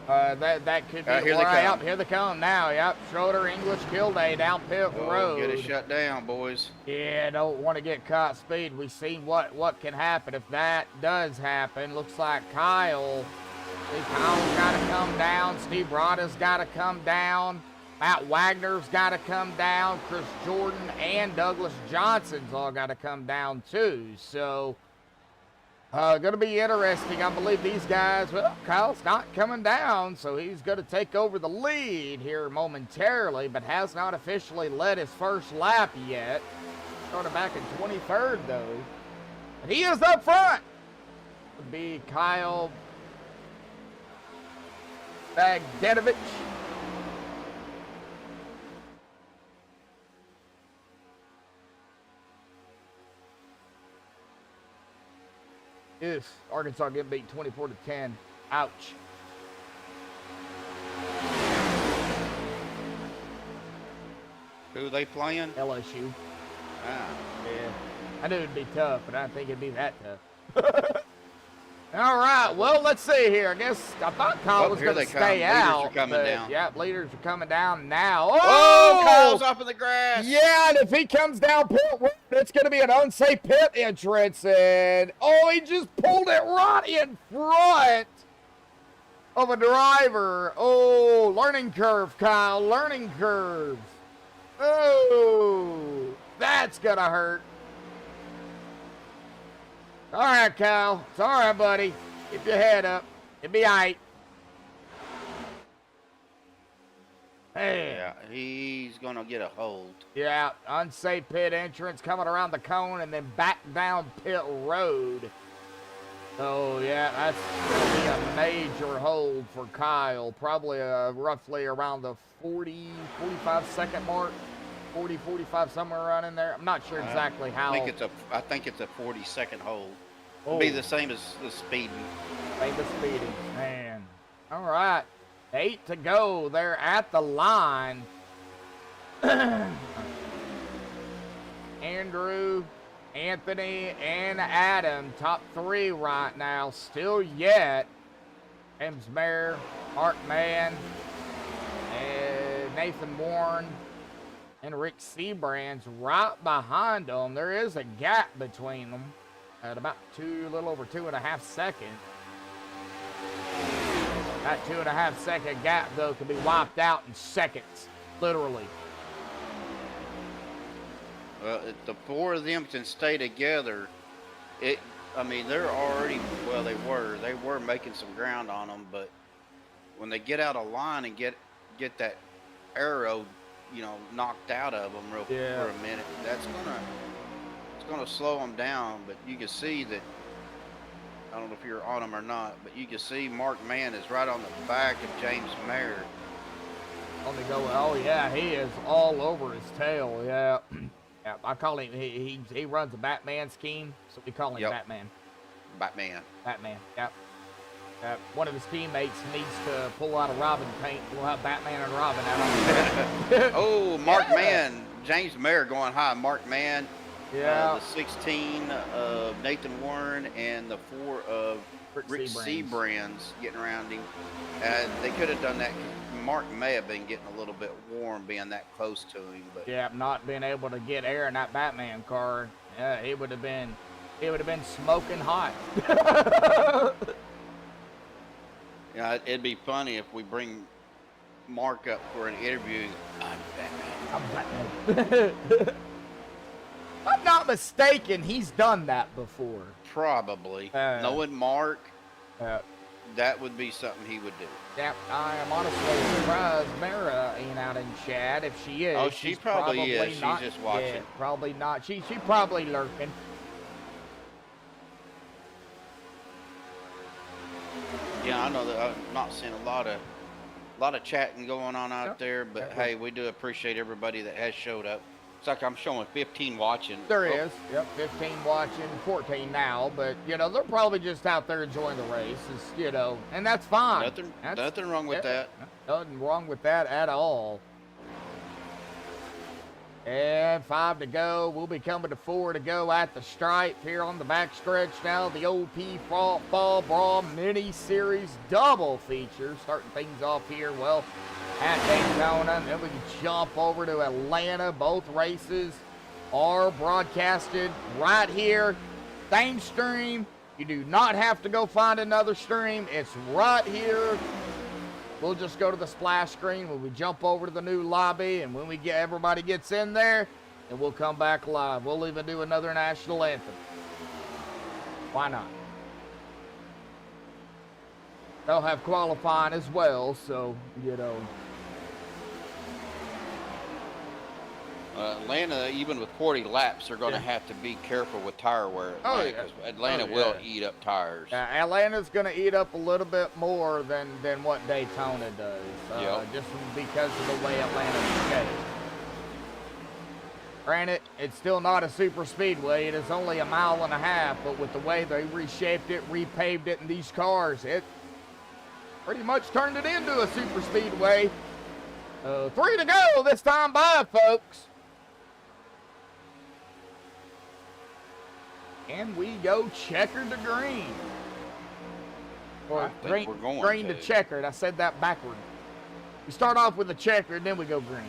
That could be. Here they come. Here they come now. Yep, Schroeder, English, Kilday down pit road. Get it shut down, boys. Yeah, don't want to get caught speed. We've seen what can happen if that does happen. Looks like Kyle's got to come down. Steve Rada's got to come down. Matt Wagner's got to come down. Chris Jordan and Douglas Johnson's all got to come down too. So, going to be interesting. I believe these guys, well, Kyle's not coming down, so he's going to take over the lead here momentarily, but has not officially led his first lap yet. Started back in 23rd, though. But he is up front. Would be Kyle Bagdanovich. If Arkansas get beat 24-10. Ouch. Who are they playing? LSU. Ah. Yeah. I knew it'd be tough, but I didn't think it'd be that tough. All right, well, let's see here. I thought Kyle was going to stay out. Leaders are coming down. Yeah, leaders are coming down now. Oh, Kyle's off in the grass. Yeah, and if he comes down pit road, it's going to be an unsafe pit entrance. And, he just pulled it right in front. of a driver. Oh, learning curve, Kyle. Learning curve. Oh, that's going to hurt. All right, Kyle. It's all right, buddy. Keep your head up. It'll be all right. Hey. Yeah, he's going to get a hold. Yeah, unsafe pit entrance coming around the cone and then back down pit road. So, yeah, that's going to be a major hold for Kyle. Probably roughly around the 40, 45 second mark. 40, 45, somewhere around in there. I'm not sure exactly how. I think it's a 40-second hold. Oh. It'll be the same as the speeding. Same as speeding, man. All right. 8 to go. They're at the line. Andrew, Anthony, and Adam, top 3 right now. Still yet. James Mayer, Mark Mann, and Nathan Warren, and Rick Seabrand's right behind them. There is a gap between them at about a little over 2.5 seconds. That 2.5 second gap, though, can be wiped out in seconds, literally. Well, if the 4 of them can stay together, I mean, they're already, well, they were making some ground on them, but when they get out of line and get that arrow, you know, knocked out of them for a minute, it's gonna slow them down. But you can see that, I don't know if you're on them or not, but you can see Mark Mann is right on the back of James Mayer. On the go, oh yeah, he is all over his tail, yeah. Yeah, I call him, he runs a Batman scheme, so we call him Batman. Batman, yep. One of his teammates needs to pull out a Robin paint. We'll have Batman and Robin out on the Oh, Mark Mann, James Mayer going high. Mark Mann, the 16 of Nathan Warren, and the 4 of Rick Seabrand's getting around him. They could have done that. Mark may have been getting a little bit warm being that close to him, but not being able to get air in that Batman car. Yeah, it would have been smoking hot. Yeah, it'd be funny if we bring Mark up for an interview. I'm Batman. If I'm not mistaken, he's done that before. Probably. Knowing Mark, that would be something he would do. Yeah, I am honestly surprised Mara ain't out in chat. If she is, she probably is. She's just watching. Yeah, probably not. She probably lurking. Yeah, I know that I'm not seeing a lot of chatting going on out there, but hey, we do appreciate everybody that has showed up. It's like I'm showing 15 watching. There is. Yep, 15 watching, 14 now, but you know, they're probably just out there enjoying the race, you know, and that's fine. Nothing wrong with that. Nothing wrong with that at all. And 5 to go. We'll be coming to 4 to go at the stripe here on the backstretch now. The OP Fall Brawl Mini Series double feature. Starting things off here, well, at Daytona. And then we can jump over to Atlanta. Both races are broadcasted right here. Same stream. You do not have to go find another stream. It's right here. We'll just go to the splash screen when we jump over to the new lobby, and when everybody gets in there, and we'll come back live. We'll even do another national anthem. Why not? They'll have qualifying as well, so, you know. Atlanta, even with 40 laps, they're going to have to be careful with tire wear. Because Atlanta will eat up tires. Atlanta's going to eat up a little bit more than what Daytona does, just because of the way Atlanta's shaped. Granted, it's still not a super speedway. It is only 1.5 miles, but with the way they reshaped it, repaved it in these cars, it pretty much turned it into a super speedway. 3 to go this time by, folks. And we go checkered to green. Or green to checkered. I said that backward. We start off with a checkered, then we go green.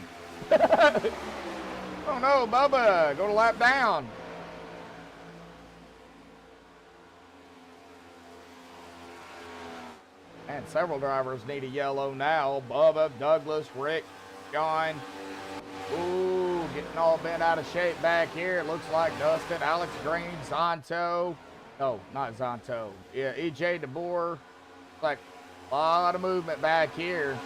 Oh no, Bubba, go to lap down. And several drivers need a yellow now. Bubba, Douglas, Rick, John. Ooh, getting all bent out of shape back here. It looks like Dustin, Alex Green, Zonto. No, not Zonto. Yeah, EJ DeBoer. Like a lot of movement back here.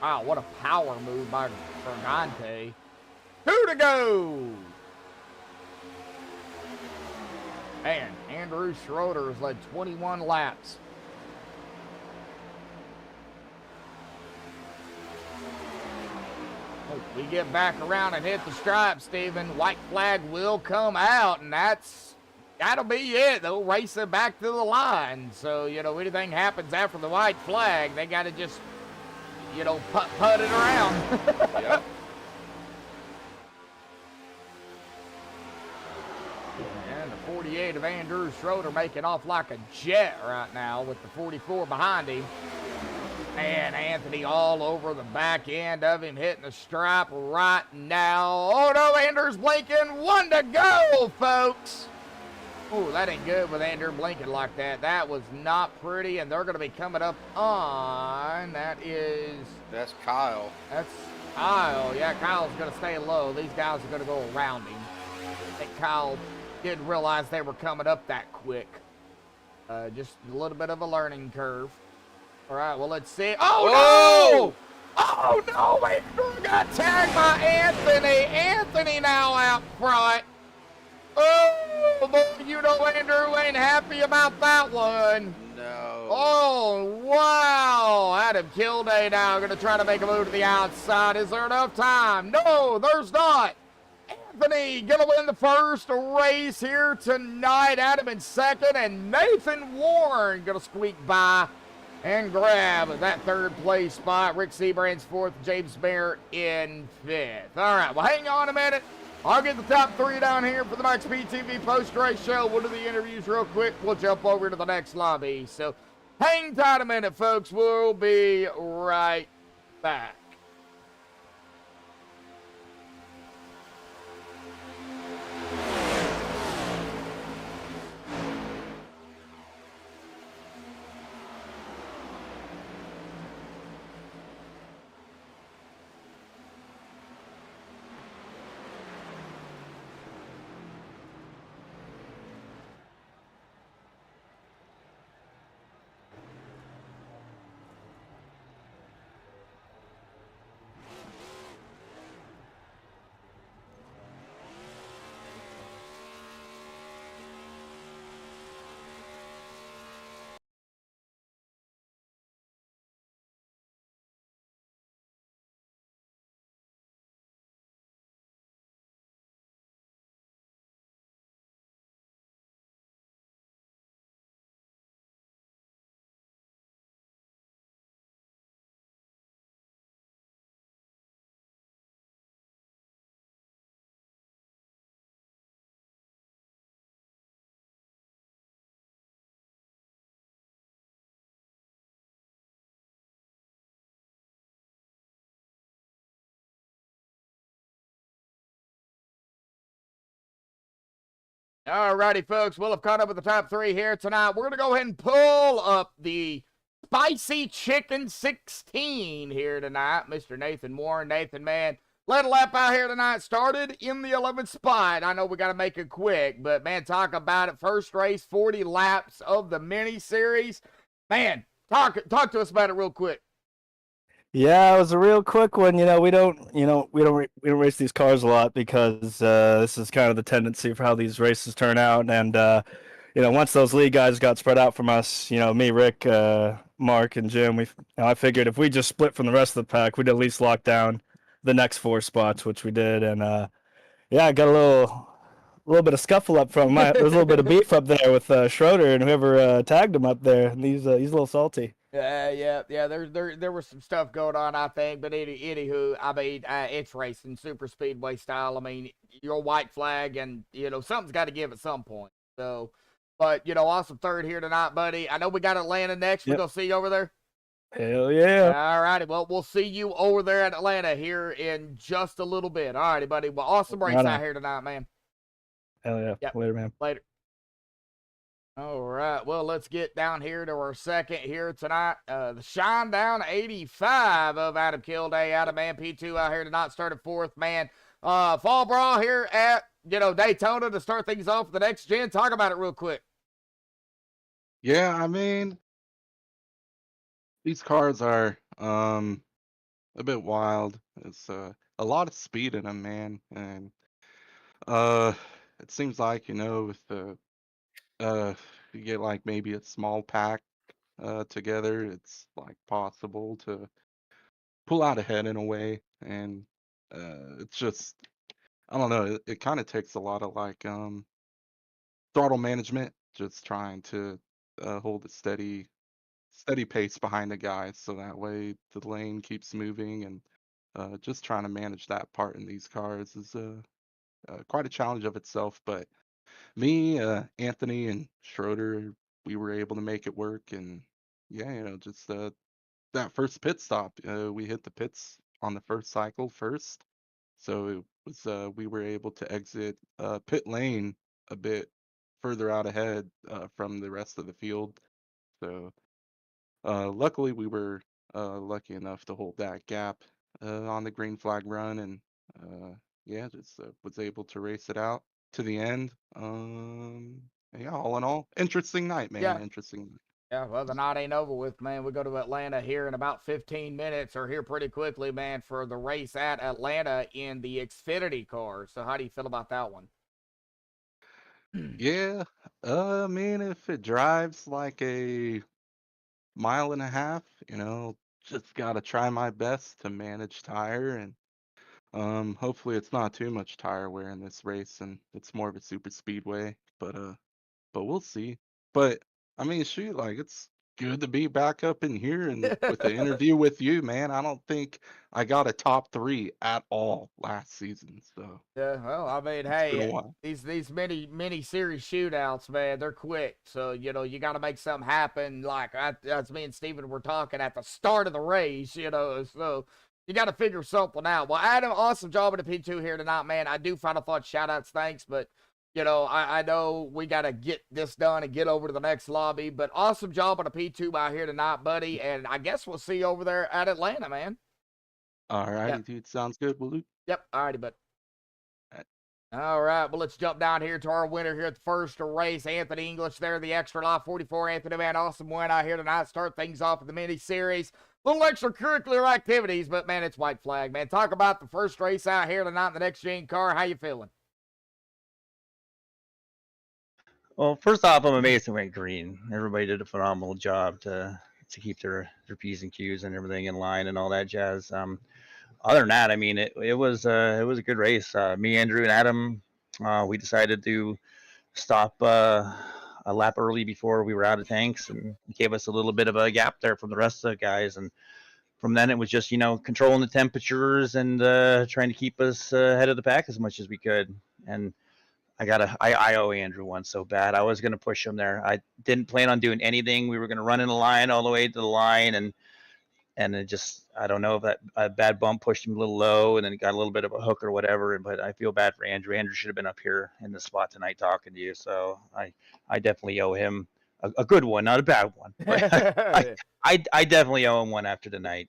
Wow, what a power move by Fergante. 2 to go. Man, Andrew Schroeder has led 21 laps. We get back around and hit the stripe, Steven. White flag will come out, and that'll be it. They'll race it back to the line. So, you know, anything happens after the white flag, they got to just, you know, putt it around. Yep. And the 48 of Andrew Schroeder making off like a jet right now with the 44 behind him. And Anthony all over the back end of him, hitting the stripe right now. Oh, no, Andrew's blinking. 1 to go, folks. Oh, that ain't good with Andrew blinking like that. That was not pretty, and they're going to be coming up on, That's Kyle. That's Kyle. Yeah, Kyle's going to stay low. These guys are going to go around him. I think Kyle didn't realize they were coming up that quick. Just a little bit of a learning curve. All right, well, let's see. Oh, no! Oh, no! Andrew got tagged by Anthony. Anthony now out front. Oh, boy, you know Andrew ain't happy about that one. No. Oh, wow. Adam Kilday now going to try to make a move to the outside. Is there enough time? No, there's not. Anthony going to win the first race here tonight. Adam in second, and Nathan Warren going to squeak by and grab that third place spot. Rick Seabrand's fourth, James Mayer in fifth. All right, well, hang on a minute. I'll get the top 3 down here for the MaxspeedTV post-race show. We'll do the interviews real quick. We'll jump over to the next lobby. So hang tight a minute, folks. We'll be right back. All righty, folks. We'll have caught up with the top 3 here tonight. We're going to go ahead and pull up the Spicy Chicken 16 here tonight. Mr. Nathan Warren. Nathan, man, led a lap out here tonight. Started in the 11th spot. I know we got to make it quick, but, man, talk about it. First race, 40 laps of the mini series. Man, talk to us about it real quick. Yeah, it was a real quick one. We don't race these cars a lot because this is kind of the tendency for how these races turn out. And once those lead guys got spread out from us, me, Rick, Mark, and Jim, I figured if we just split from the rest of the pack, we'd at least lock down the next 4 spots, which we did. And I got a little bit of scuffle up from there was a little bit of beef up there with Schroeder and whoever tagged him up there. And he's a little salty. Yeah. There was some stuff going on, I think, but anywho, I mean, it's racing, super speedway style. I mean, your white flag, and something's got to give at some point. So, but awesome third here tonight, buddy. I know we got Atlanta next. Yep. We're gonna see you over there. Hell yeah! All righty, well, we'll see you over there at Atlanta here in just a little bit. All righty, buddy. Well, awesome race out here tonight, man. Hell yeah! Yep. Later, man. Later. All right, well, let's get down here to our second here tonight. The Shine Down 85 of Adam Kilday, Adam and P2 out here tonight, started fourth, man. Fall Brawl here at, Daytona to start things off with the NextGen. Talk about it real quick. Yeah, I mean, these cars are a bit wild. It's a lot of speed in them, man, and uh, it seems like with the you get like maybe a small pack together, it's like possible to pull out ahead in a way, and it's just I don't know. It kind of takes a lot of like throttle management, just trying to hold a steady pace behind the guys so that way the lane keeps moving, and just trying to manage that part in these cars is quite a challenge of itself. But me, Anthony, and Schroeder, we were able to make it work. And yeah, just that first pit stop, we hit the pits on the first cycle first, so it was we were able to exit pit lane a bit further out ahead from the rest of the field. So luckily, we were lucky enough to hold that gap on the green flag run, and yeah, just was able to race it out to the end. Yeah, all in all, interesting night, man. Yeah. Interesting night. Yeah, well, the night ain't over with, man. We go to Atlanta here in about 15 minutes, or here pretty quickly, man, for the race at Atlanta in the Xfinity car. So how do you feel about that one? Yeah, I mean, if it drives like a mile and a half, just gotta try my best to manage tire, and hopefully it's not too much tire wear in this race, and it's more of a super speedway. But we'll see. But I mean, shoot, like it's good to be back up in here and with the interview with you, man. I don't think I got a top 3 at all last season, so Yeah, well, I mean, it's been a hey, while. these mini series shootouts, man, they're quick. So you got to make something happen. Like as me and Steven were talking at the start of the race, so you got to figure something out. Well, Adam, awesome job at the P2 here tonight, man. I do final thought shout outs, thanks, but I know we got to get this done and get over to the next lobby. But awesome job on the P2 out here tonight, buddy. And I guess we'll see you over there at Atlanta, man. All righty, Yep. dude. Sounds good. We'll do. Yep. All righty, bud. All right. All right, well, let's jump down here to our winner here at the first race, Anthony English there, the extra life 44. Anthony, man, awesome win out here tonight. Start things off with the mini series. Little extracurricular activities, but man, it's white flag, man. Talk about the first race out here tonight in the NextGen car. How you feeling? Well, first off, I'm amazed it went green. Everybody did a phenomenal job to keep their P's and Q's and everything in line and all that jazz. Other than that, I mean, it was a good race. Me, Andrew, and Adam, we decided to stop a lap early before we were out of tanks, and it gave us a little bit of a gap there from the rest of the guys. And from then, it was just controlling the temperatures and trying to keep us ahead of the pack as much as we could. And I owe Andrew one so bad. I was gonna push him there. I didn't plan on doing anything. We were gonna run in the line all the way to the line, and it just, I don't know if that a bad bump pushed him a little low, and then got a little bit of a hook or whatever. But I feel bad for Andrew. Andrew should have been up here in the spot tonight talking to you. So I definitely owe him a good one, not a bad one. But I definitely owe him one after tonight.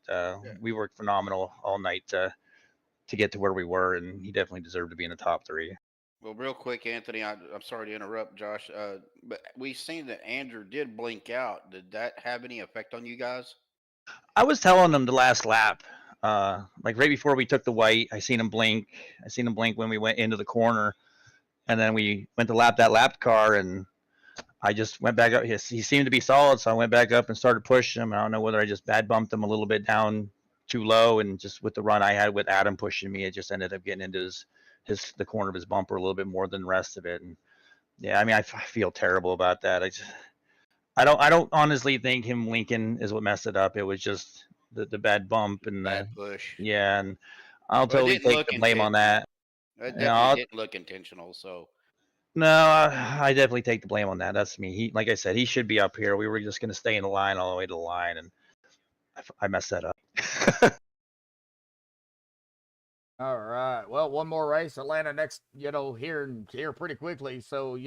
We worked phenomenal all night to get to where we were, and he definitely deserved to be in the top 3. Well, real quick, Anthony, I'm sorry to interrupt, Josh, but we've seen that Andrew did blink out. Did that have any effect on you guys? I was telling him the last lap, like right before we took the white, I seen him blink. I seen him blink when we went into the corner, and then we went to lap that lap car, and I just went back up. He seemed to be solid, so I went back up and started pushing him. I don't know whether I just bad bumped him a little bit down too low, and just with the run I had with Adam pushing me, it just ended up getting into the corner of his bumper a little bit more than the rest of it. And yeah, I mean, I feel terrible about that. I don't honestly think him linking is what messed it up. It was just the bad bump and bad push. Yeah, and I'll totally take the blame on that. It definitely didn't look intentional. So no, I definitely take the blame on that. That's me. Like I said, he should be up here. We were just going to stay in the line all the way to the line, and I messed that up. All right. Well, one more race, Atlanta next, here pretty quickly. So,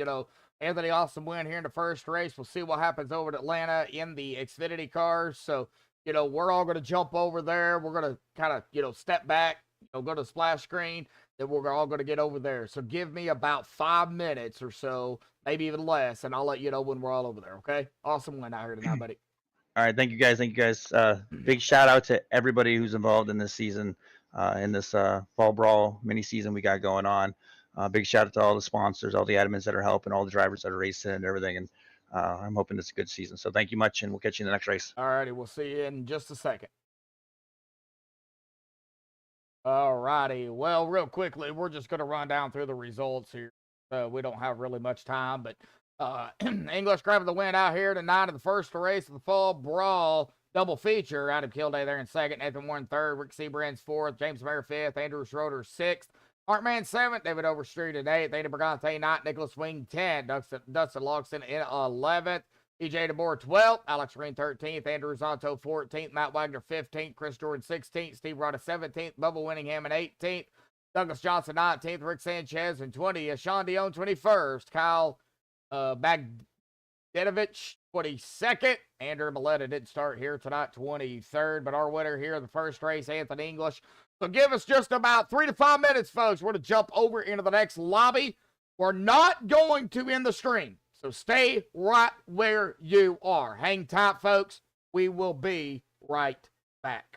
Anthony Austin win here in the first race. We'll see what happens over at Atlanta in the Xfinity cars. So, we're all going to jump over there. We're going to kind of, step back, go to the splash screen. Then we're all going to get over there. So give me about 5 minutes or so, maybe even less, and I'll let you know when we're all over there, okay? Awesome win out here tonight, buddy. All right, thank you guys. Big shout out to everybody who's involved in this season, in this Fall Brawl mini season we got going on. Big shout out to all the sponsors, all the admins that are helping, all the drivers that are racing and everything. And I'm hoping it's a good season. So thank you much, and we'll catch you in the next race. All righty, we'll see you in just a second. All righty. Well, real quickly, we're just going to run down through the results here. We don't have really much time, but English grabbing the win out here tonight in the first race of the Fall Brawl double feature. Adam Kilday there in second, Nathan Warren third, Rick Seabrand's fourth, James Mayer fifth, Andrew Schroeder sixth, Markman seventh, David Overstreet in eighth, Andy Brigante ninth, Nicholas Wing 10th, Dustin Logston in 11th, EJ DeBoer 12th, Alex Green 13th, Andrew Zonto 14th, Matt Wagner 15th, Chris Jordan 16th, Steve Rada 17th, Bubba Winningham in 18th, Douglas Johnson 19th, Rick Sanchez in 20th, Sean Dion 21st, Kyle Bagdanovich 22nd, Andrew Maletta didn't start here tonight, 23rd, but our winner here in the first race, Anthony English. So give us just about 3 to 5 minutes, folks. We're going to jump over into the next lobby. We're not going to end the stream. So stay right where you are. Hang tight, folks. We will be right back.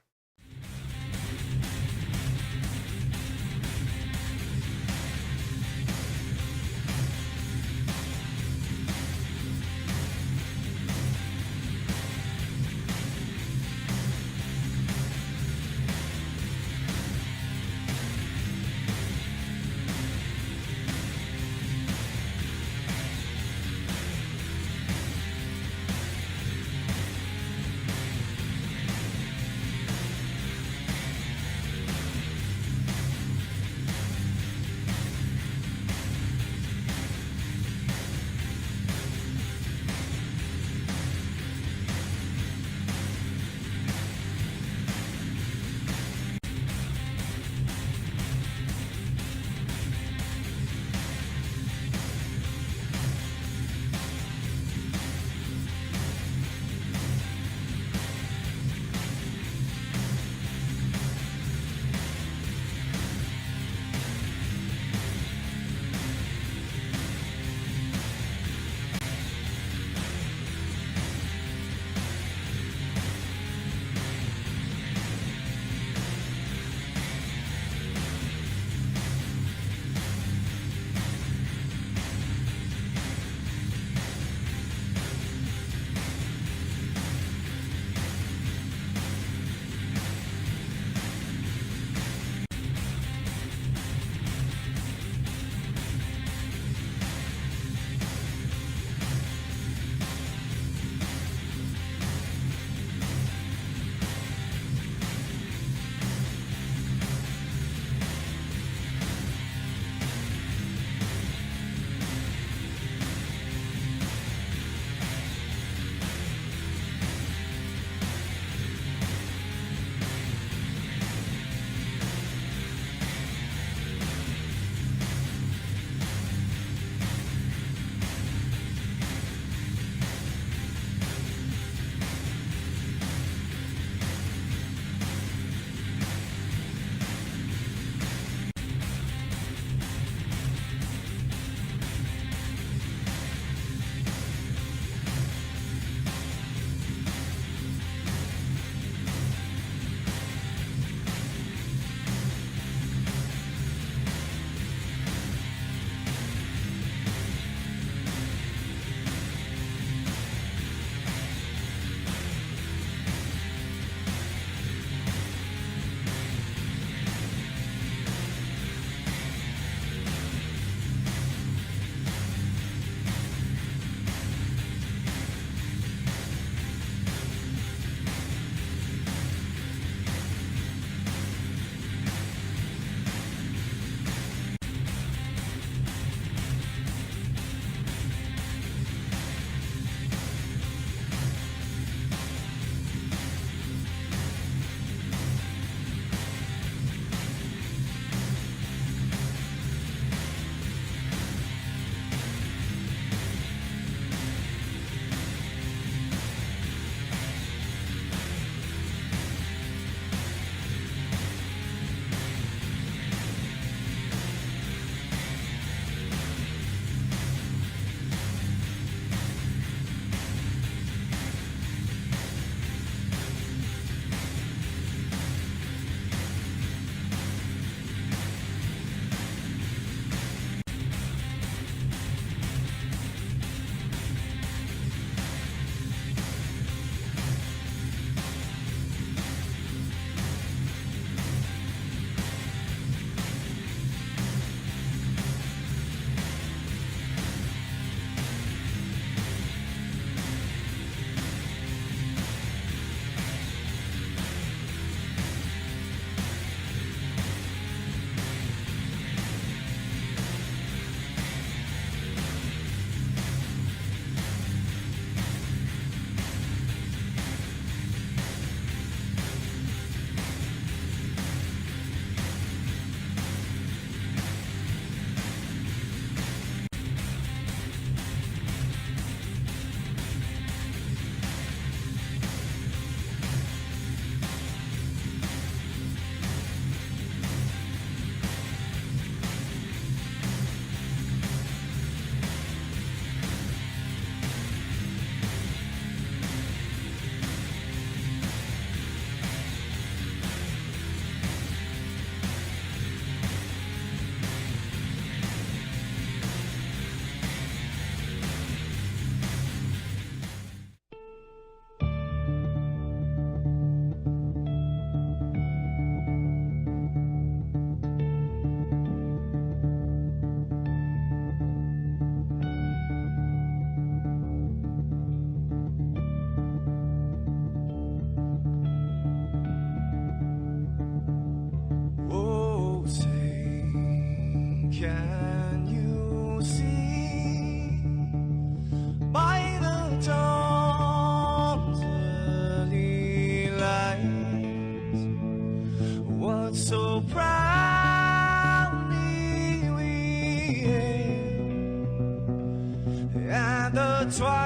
the twilight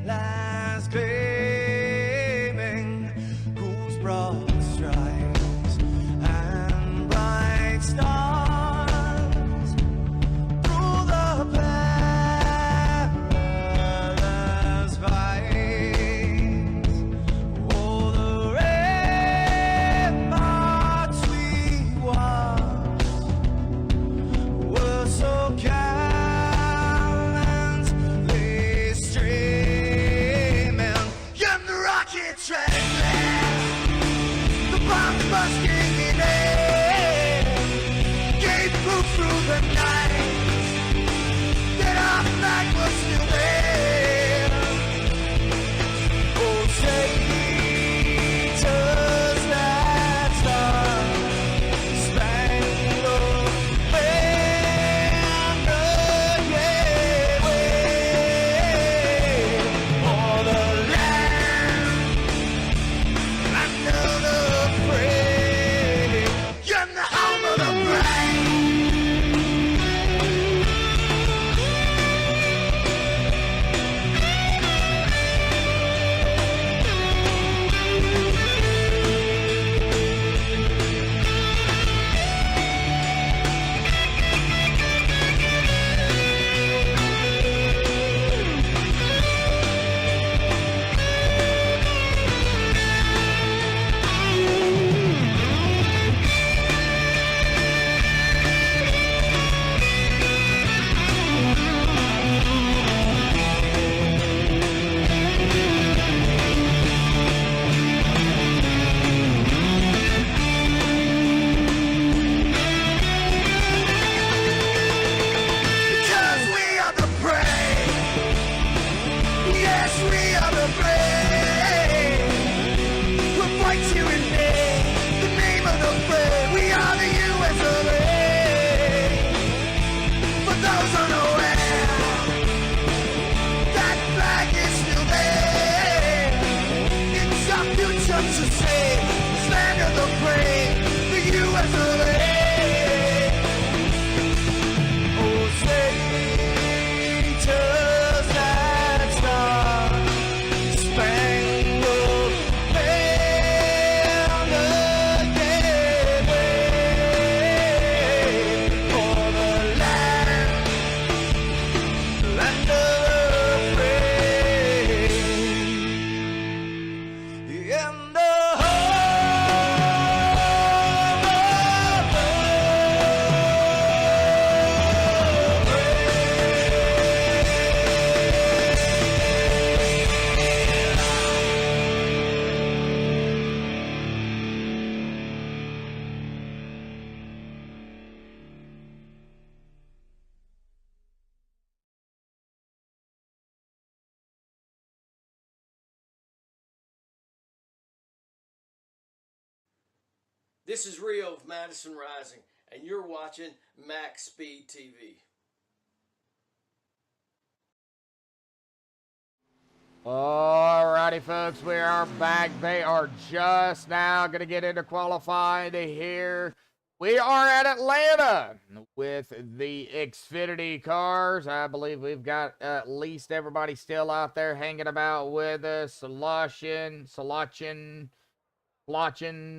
lies gleaming, cool's broad stripes and bright stars through the perilous fights. Oh, the ramparts we watched were so gallantly streaming. And the rockets trembling, the bombs bursting in air, gave proof through the night that our flag was still there. Oh, traitors that star-spangled banner, yeah, wave for the land under the free, and the home of the brave. Because we are the brave. Yes, we are the brave. We'll fight you in name, the name of the brave. We are the US of A. For those unaware, that flag is still there. It's our future to save, stand of the brave, the US of A. Oh, traitors that star-spangled banner, yeah, wave for the land under the free, and the This is Rio of Madison Rising, and you're watching MaxspeedTV. Alrighty, folks, we are back. They are just now going to get into qualifying here. We are at Atlanta with the Xfinity cars. I believe we've got at least everybody still out there hanging about with us. Soloshin,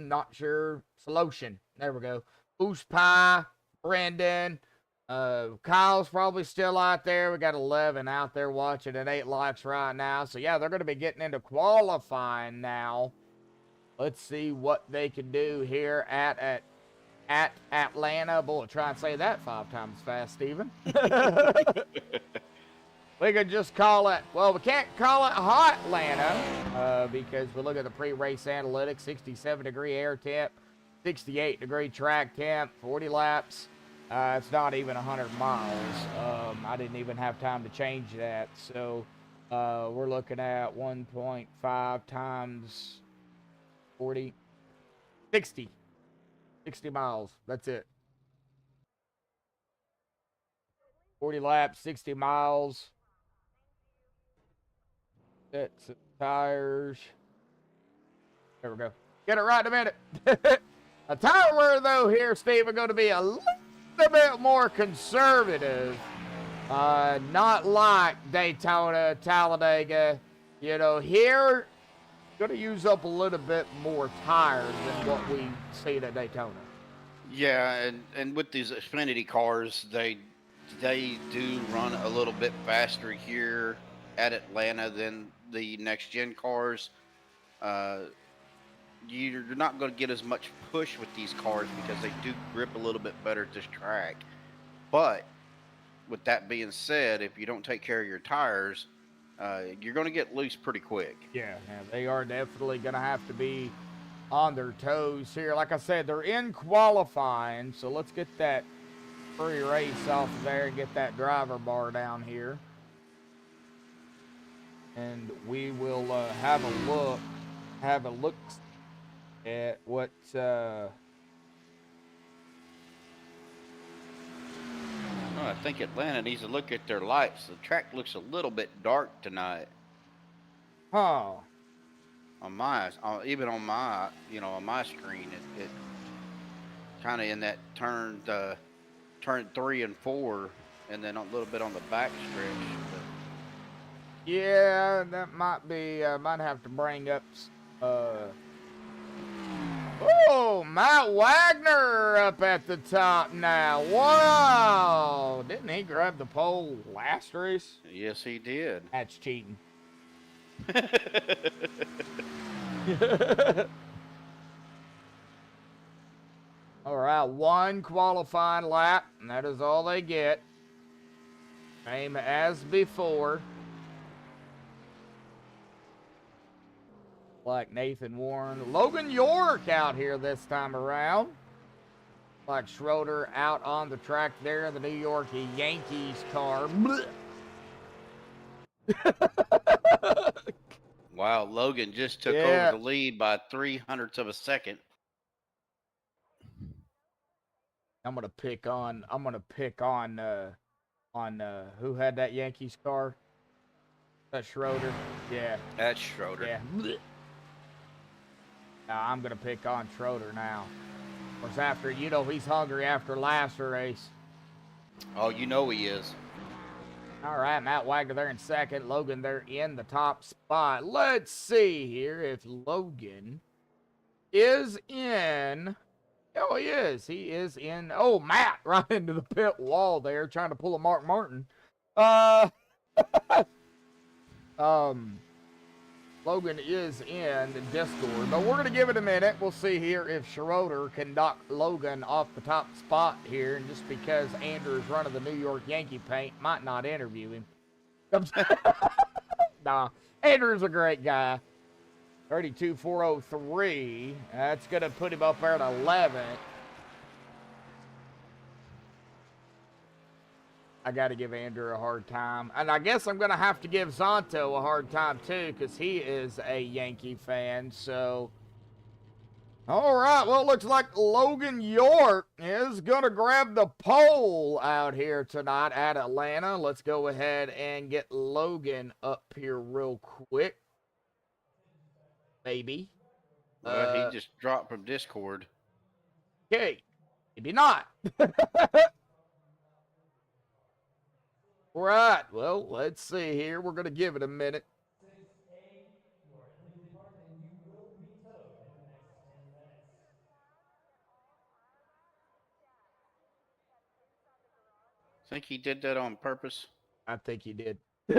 not sure. Soloshin, there we go. Boost Pie, Brendan. Kyle's probably still out there. We got 11 out there watching at 8 laps right now. So, yeah, they're going to be getting into qualifying now. Let's see what they can do here at Atlanta. Boy, try and say that 5 times fast, Steven. We could just call it, well, we can't call it Hot Atlanta because we look at the pre-race analytics, 67-degree air temp, 68-degree track temp, 40 laps. It's not even 100 miles. I didn't even have time to change that. So we're looking at 1.5 times 40, 60 miles. That's it. 40 laps, 60 miles. That's the tires. There we go. Get it right in a minute. A tire wear, though, here, Steve, are going to be a little bit more conservative Not like Daytona, Talladega. You know, here, going to use up a little bit more tires than what we see at Daytona. Yeah, and with these Xfinity cars, they do run a little bit faster here at Atlanta than the NextGen cars. You're not going to get as much push with these cars because they do grip a little bit better at this track. But with that being said, if you don't take care of your tires, you're going to get loose pretty quick. Yeah, they are definitely going to have to be on their toes here. Like I said, they're in qualifying, so let's get that free race off of there and get that driver bar down here. And we will have a look at what Oh, I think Atlanta needs to look at their lights. The track looks a little bit dark tonight. oh, On my, even on my, on my screen, it kind of in that turn 3 and 4, and then a little bit on the back stretch. But yeah, that might be, might have to bring up, oh, Matt Wagner up at the top now. Wow, didn't he grab the pole last race? yes, he did. That's cheating. All right, one qualifying lap, and that is all they get. Same as before. Like Nathan Warren. Logan York out here this time around. Like Schroeder out on the track there in the New York Yankees car. Wow, Logan just took over the lead by 0.03 of a second. I'm gonna pick on who had that Yankees car? That Schroeder. Yeah. That's Schroeder. Yeah. Now I'm gonna pick on Schroeder now. Of course, after he's hungry after last race. Oh, you know he is. All right, Matt Wagner there in second. Logan there in the top spot. Let's see here if Logan is in. Oh, he is. He is in. Oh, Matt right into the pit wall there, trying to pull a Mark Martin. Logan is in Discord, but we're going to give it a minute. We'll see here if Schroeder can knock Logan off the top spot here, and just because Andrew's running the New York Yankee paint, might not interview him. Nah, Andrew's a great guy. 32.403. That's going to put him up there at 11th. I got to give Andrew a hard time. And I guess I'm going to have to give Zonto a hard time, too, because he is a Yankee fan. So, all right. Well, it looks like Logan York is going to grab the pole out here tonight at Atlanta. Let's go ahead and get Logan up here real quick. Maybe. Well, he just dropped from Discord. Okay. Maybe not. All right, well, let's see here. We're going to give it a minute. Think he did that on purpose? I think he did. I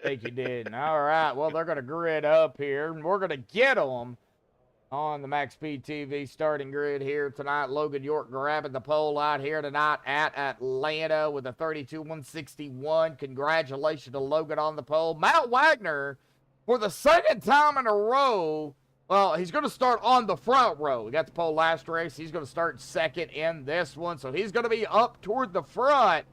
think he did. All right, well, they're going to grid up here, and we're going to get them on the MaxspeedTV starting grid here tonight. Logan York grabbing the pole out here tonight at Atlanta with a 32.161. Congratulations to Logan on the pole. Matt Wagner, for the second time in a row, well, he's going to start on the front row. He got the pole last race. He's going to start second in this one, so he's going to be up toward the front.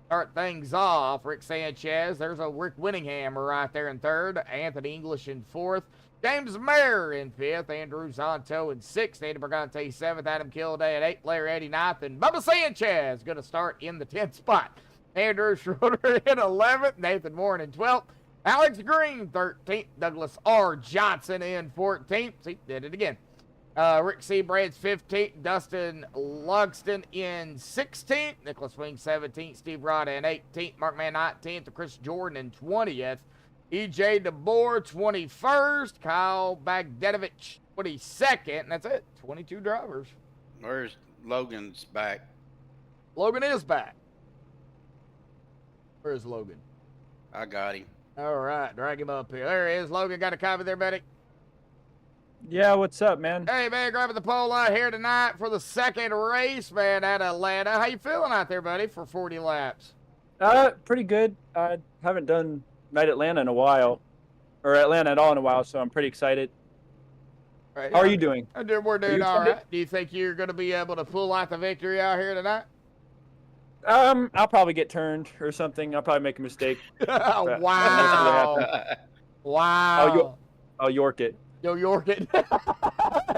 Start things off. Rick Sanchez, there's a Rick Winninghammer right there in third. Anthony English in fourth. James Mayer in fifth, Andrew Zonto in sixth, Andy Brigante seventh, Adam Kilday at eighth, Larry Eddie ninth, and Bubba Sanchez going to start in the 10th spot. Andrew Schroeder in 11th, Nathan Warren in 12th, Alex Green 13th, Douglas R. Johnson in 14th. See, did it again. Rick Seabrand's 15th. Dustin Lugston in 16th. Nicholas Wing 17th. Steve Rod in 18th. Markman 19th. Chris Jordan in 20th. EJ DeBoer 21st. Kyle Bagdanovich 22nd. And that's it. 22 drivers. Where's Logan's back? Logan is back. Where's Logan? I got him. All right. Drag him up here. There he is. Logan, got a copy there, buddy? Yeah, what's up, man? Hey, man, grabbing the pole out here tonight for the second race, man, at Atlanta. How you feeling out there, buddy, for 40 laps? Pretty good. I haven't done Night Atlanta in a while, or Atlanta at all in a while, so I'm pretty excited. Right, How are you doing? We're doing you all excited? right. Do you think you're going to be able to pull out the victory out here tonight? I'll probably get turned or something. I'll probably make a mistake. Wow. Wow. I'll York it. Yo, York it. Wow.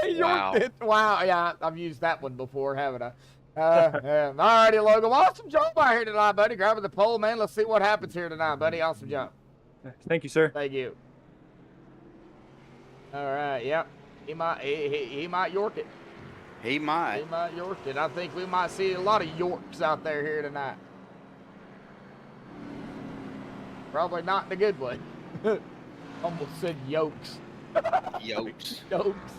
York it. Wow. Yeah, I've used that one before, haven't I? Yeah. All righty, Logan. Well, awesome job out here tonight, buddy. Grabbing the pole, man. Let's see what happens here tonight, buddy. Awesome job. Thank you, sir. Thank you. All right. Yep. He might York it. He might. He might York it. I think we might see a lot of Yorks out there here tonight. Probably not in a good way. Almost said yokes. Yokes. Yokes.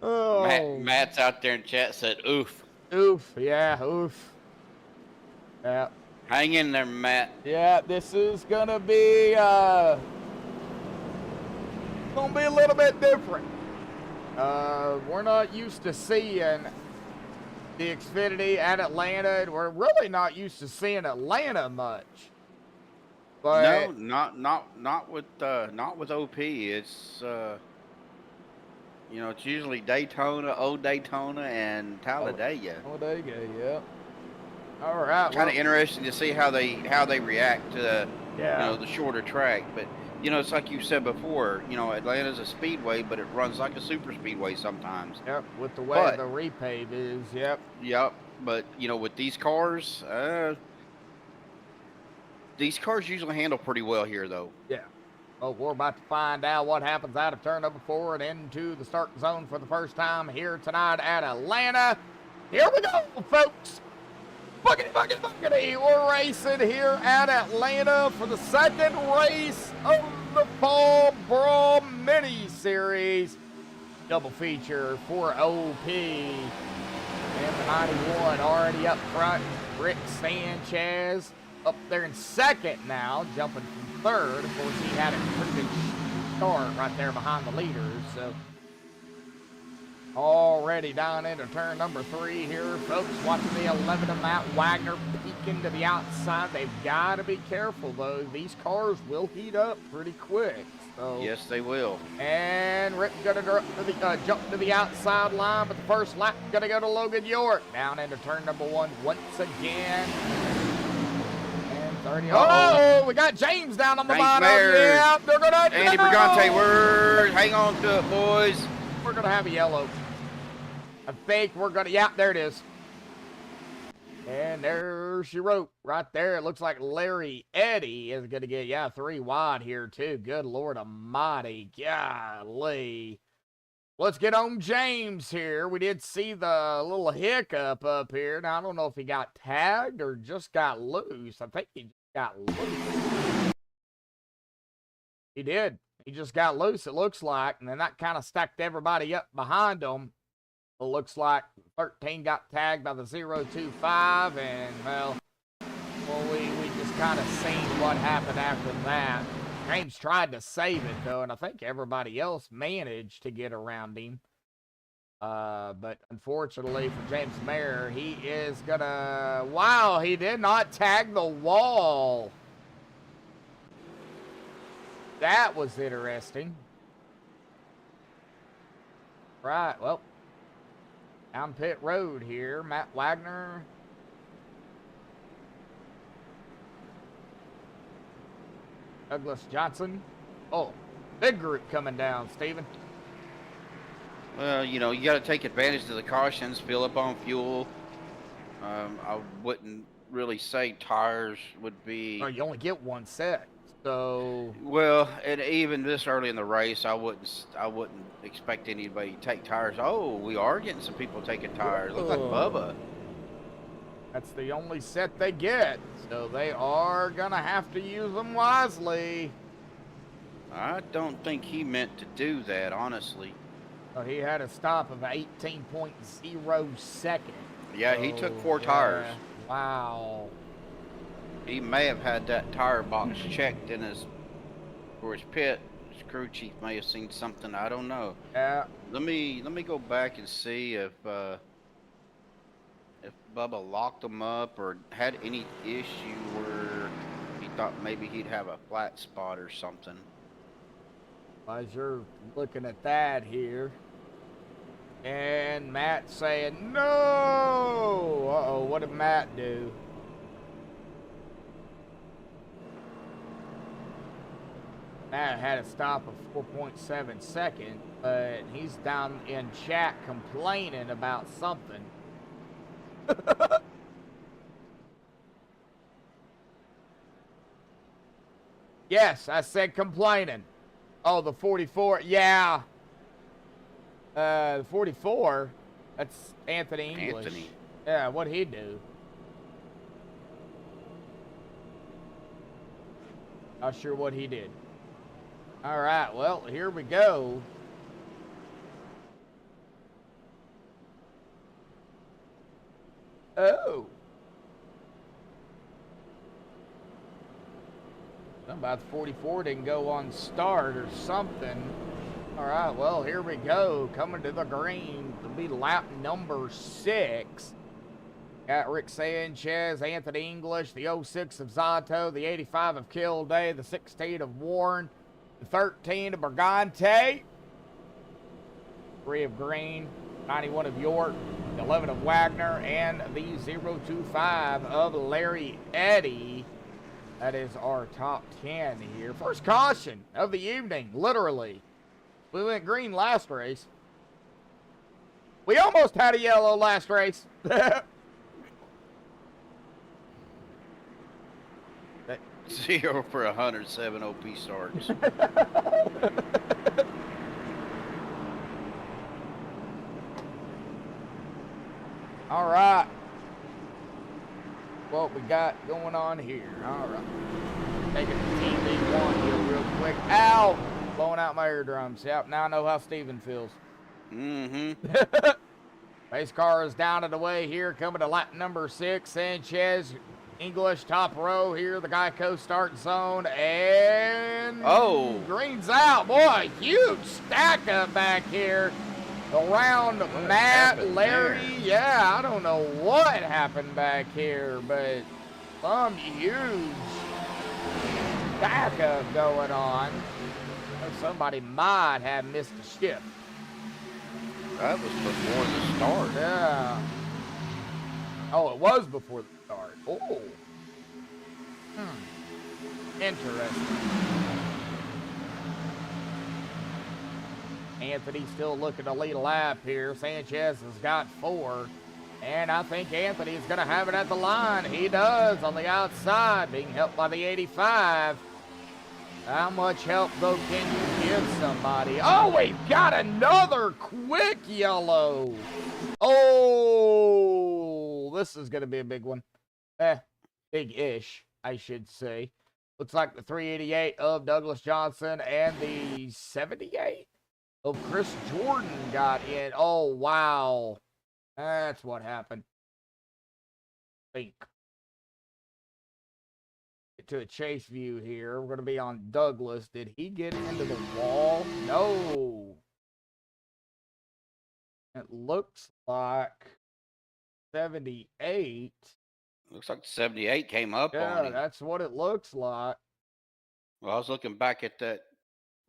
Oh. Matt's out there in chat said, oof. Oof. Yeah. Oof. Yeah. Hang in there, Matt. Yeah. This is gonna be a little bit different. We're not used to seeing the Xfinity at Atlanta, and we're really not used to seeing Atlanta much. But No, not with OP. It's it's usually Daytona, Old Daytona, and Talladega. Talladega, yeah. All right. Kind of interesting to see how they react to the shorter track, but it's like you said before. Atlanta's a speedway, but it runs like a super speedway sometimes. Yep. With the way the repave is, yep. Yep. But with these cars usually handle pretty well here, though. Yeah. Well, we're about to find out what happens out of turn number 4 and into the start zone for the first time here tonight at Atlanta. Here we go, folks. Buckety, buckety, buckety. We're racing here at Atlanta for the second race of the Fall Brawl Mini Series. Double feature for OP. And the 91 already up front. Rick Sanchez up there in second now, jumping from third. Of course, he had a pretty good start right there behind the leaders. So already down into turn number 3 here, folks. Watching the 11 of Matt Wagner peeking to the outside. They've got to be careful, though. These cars will heat up pretty quick. So, yes, they will. And Rick's going to jump to the outside line, but the first lap going to go to Logan York. Down into turn number 1 once again. And 30. Oh, we got James down on the bottom. Yeah, they're going to. Andy Brigante, hang on to it, boys. We're going to have a yellow. I think we're going to, yeah, there it is. And there she wrote right there. It looks like Larry Eddy is going to get, 3 wide here too. Good Lord almighty. Golly. Let's get on James here. We did see the little hiccup up here. Now, I don't know if he got tagged or just got loose. I think he just got loose. He did. He just got loose, it looks like. And then that kind of stacked everybody up behind him. It looks like 13 got tagged by the 025, and, well, we just kind of seen what happened after that. James tried to save it, though, and I think everybody else managed to get around him. But unfortunately for James Mayer, he is going to... Wow, he did not tag the wall. That was interesting. Right, well... Down pit road here, Matt Wagner. Douglas Johnson. Oh, big group coming down, Steven. Well, you got to take advantage of the cautions, fill up on fuel. I wouldn't really say tires would be... Oh, you only get one set. So Well, and even this early in the race, I wouldn't expect anybody to take tires. Oh, we are getting some people taking tires. Look like Bubba. that's the only set they get. So they are gonna have to use them wisely. I don't think he meant to do that, honestly. Well, he had a stop of 18.0 seconds. Yeah, he took 4 tires. Wow. He may have had that tire box checked in for his pit. His crew chief may have seen something. I don't know. Yeah. Let me go back and see if Bubba locked him up or had any issue where he thought maybe he'd have a flat spot or something. As you're looking at that here, and Matt saying no. Uh-oh, what did Matt do? Matt had a stop of 4.7 seconds, but he's down in chat complaining about something. Yes, I said complaining. Oh, the 44. Yeah. The 44. That's Anthony English. Anthony. Yeah, what'd he do? Not sure what he did. All right, well, here we go. Oh. About 44 didn't go on start or something. All right, well, here we go. Coming to the green to be lap number 6. Got Rick Sanchez, Anthony English, the 06 of Zato, the 85 of Kilday, the 16 of Warren, the 13 of Bergante, 3 of Green, 91 of York, the 11 of Wagner, and the 025 of Larry Eddy. That is our top 10 here. First caution of the evening, literally. We went green last race. We almost had a yellow last race. 0 for 107 OP starts. All right. What we got going on here? All right. Taking the TV1 here real quick. Ow! Blowing out my eardrums. Yep, now I know how Steven feels. Mm-hmm. Pace car is down and away here, coming to lap number 6. Sanchez, English, top row here, the Geico start zone, and Oh, green's out. Boy, a huge stack up back here around Matt, happened Larry. there? Yeah, I don't know what happened back here, but some huge stack up going on. Somebody might have missed a shift. that was before the start. Yeah. Oh, it was before the start. Oh. Interesting. Anthony still looking to lead a lap here. Sanchez has got 4. And I think Anthony's going to have it at the line. He does on the outside, being helped by the 85. How much help, though, can you give somebody? Oh, we've got another quick yellow. Oh, this is going to be a big one. Big-ish, I should say. Looks like the 388 of Douglas Johnson and the 78 of Chris Jordan got in. Oh, wow. That's what happened. Think. Get to a chase view here. We're going to be on Douglas. Did he get into the wall? No. It looks like 78. Looks like 78 came up on Yeah, him. that's what it looks like. Well, I was looking back at that.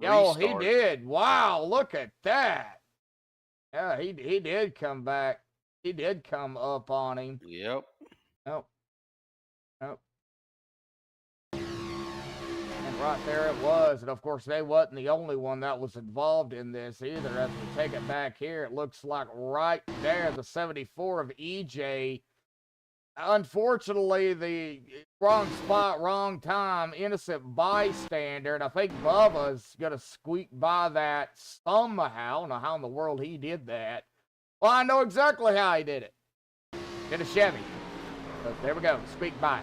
Oh, he restart. did. Wow, look at that. Yeah, he did come back. He did come up on him. Yep. Nope. Nope. And right there it was. And of course, they wasn't the only one that was involved in this either. As we take it back here, it looks like right there, the 74 of EJ unfortunately, the wrong spot, wrong time, innocent bystander, and I think Bubba's gonna squeak by that somehow. I don't know how in the world he did that. Well, I know exactly how he did it. In a Chevy. So there we go. Squeak by.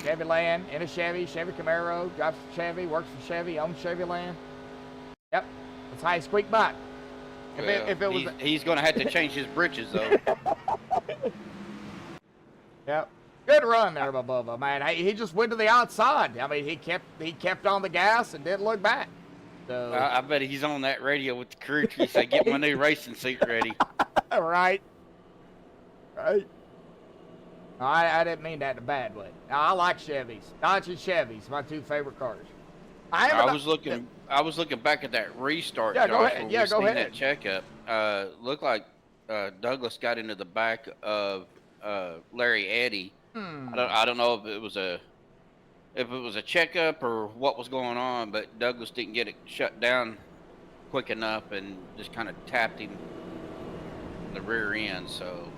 Chevy Land, in a Chevy, Chevy Camaro, drives for Chevy, works for Chevy, owns Chevy Land. Yep, that's how he squeaked by. If it was, he's going to have to change his britches though. Yep, good run there by Bubba, man. He just went to the outside. I mean, he kept on the gas and didn't look back. So I bet he's on that radio with the crew chief. Say, get my new racing seat ready. Right. I didn't mean that in a bad way. I like Chevys. Dodge and Chevys, my two favorite cars. I was looking back at that restart. Yeah, Josh, go ahead. Yeah, go ahead. That checkup. Looked like Douglas got into the back of Larry Eddy. I don't know if it was a checkup or what was going on, but Douglas didn't get it shut down quick enough and just kind of tapped him in the rear end. So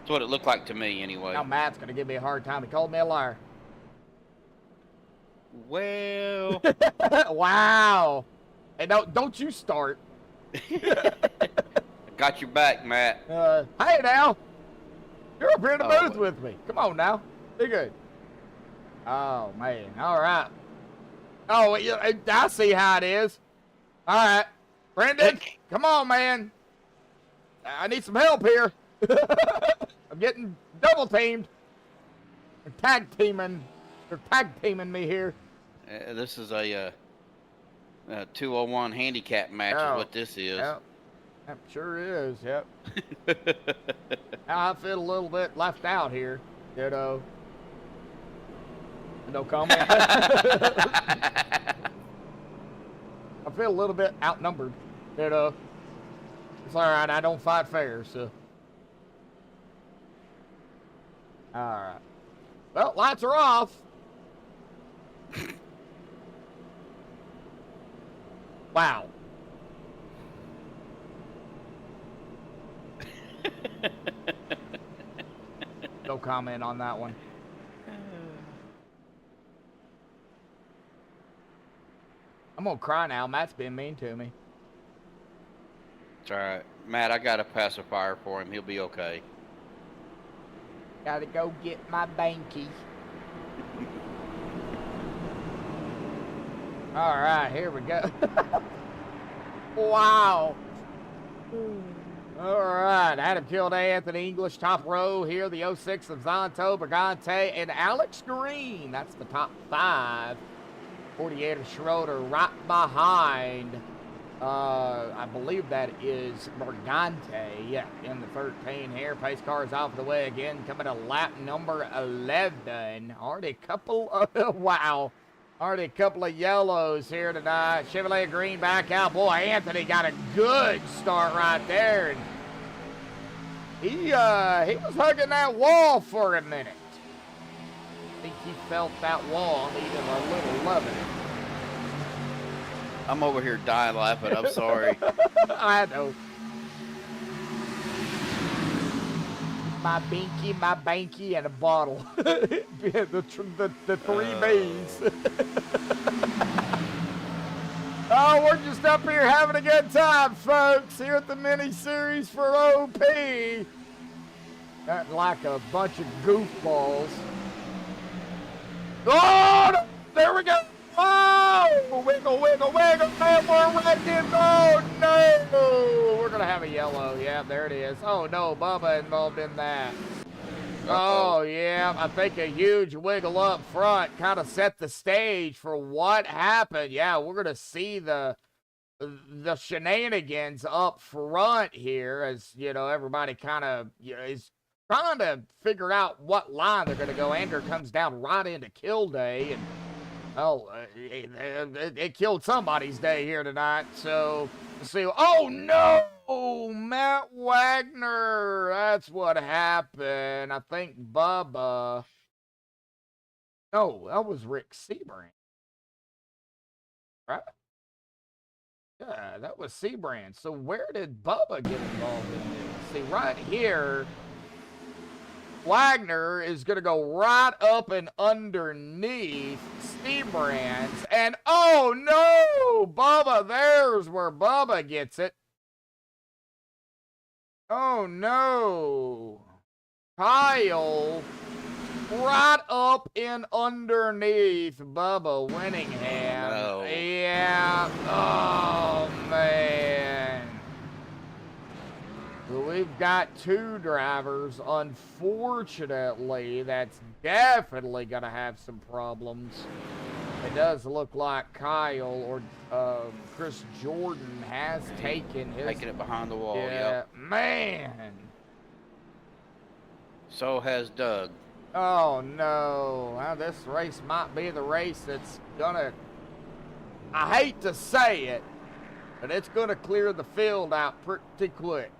that's what it looked like to me, anyway. Now Matt's gonna give me a hard time. He called me a liar. Well, wow. Hey, don't you start. I got your back, Matt. Hey now, you're up here in the booth with me. Come on now, be good. Oh man, all right. Oh, I see how it is. All right, Brendan, come on, man. I need some help here. I'm getting double teamed. They're tag teaming me here. This is a 201 handicap match is what this is. Yep. Yep, sure is, yep. Now I feel a little bit left out here, you know. No comment. I feel a little bit outnumbered, you know. It's all right, I don't fight fair, so. All right. Well, lights are off. Wow. No comment on that one. I'm gonna cry now. Matt's being mean to me. It's all right. Matt, I got a pacifier for him. He'll be okay. Gotta go get my banky. All right, here we go. Wow. All right, Adam Kildare, Anthony English, top row here. The 06 of Zonto, Brigante, and Alex Green. That's the top 5. 48 of Schroeder right behind. I believe that is Brigante. Yeah, in the 13 here. Pace car is off the way again. Coming to lap number 11. Already a couple of, wow. Already a couple of yellows here tonight. Chevrolet Green back out. Boy, Anthony got a good start right there. And he was hugging that wall for a minute. I think he felt that wall needed a little loving. I'm over here dying laughing. I'm sorry. I know. My binky, my banky, and a bottle. the 3 B's. Oh, we're just up here having a good time, folks, here at the mini series for OP. Nothing like a bunch of goofballs. Oh, no, there we go. Oh, wiggle, wiggle, wiggle, and we're wrecking. Oh, no. We're going to have a yellow. Yeah, there it is. Oh, no, Bubba involved in that. Oh, yeah, I think a huge wiggle up front kind of set the stage for what happened. Yeah, we're going to see the shenanigans up front here as, you know, everybody kind of is trying to figure out what line they're going to go. Andrew comes down right into kill day, and well, it killed somebody's day here tonight. So, let's see. Oh, no, Matt Wagner. That's what happened. I think Bubba. No, that was Rick Sebring. Right? Yeah, that was Seabrand. So where did Bubba get involved in this? See, right here, Wagner is going to go right up and underneath Seabrand's. And oh no, Bubba, there's where Bubba gets it. Oh no. Kyle right up in underneath Bubba Winningham. No. Yeah. Oh, man. So we've got two drivers, unfortunately, that's definitely going to have some problems. It does look like Kyle or Chris Jordan has taken his... Taking it behind the wall, Yeah, yep. man. So has Doug. Oh, no. Well, this race might be the race that's gonna... I hate to say it, but it's gonna clear the field out pretty quick.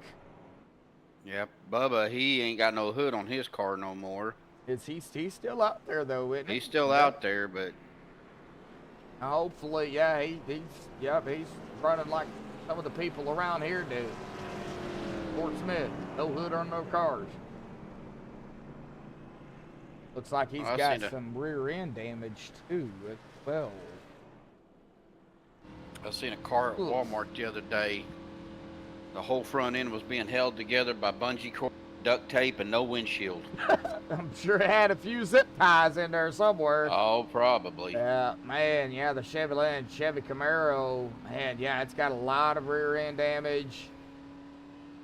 Yep, Bubba, he ain't got no hood on his car no more. He's still out there, though, isn't he? He's still out there, but... Hopefully, yeah, he's running like some of the people around here do. Fort Smith, no hood on no cars. Looks like he's got some rear end damage too as well. I seen a car at Walmart the other day. The whole front end was being held together by bungee cord, duct tape, and no windshield. I'm sure it had a few zip ties in there somewhere. Oh, probably. Yeah, man, yeah, the Chevy Camaro, man, yeah, it's got a lot of rear end damage.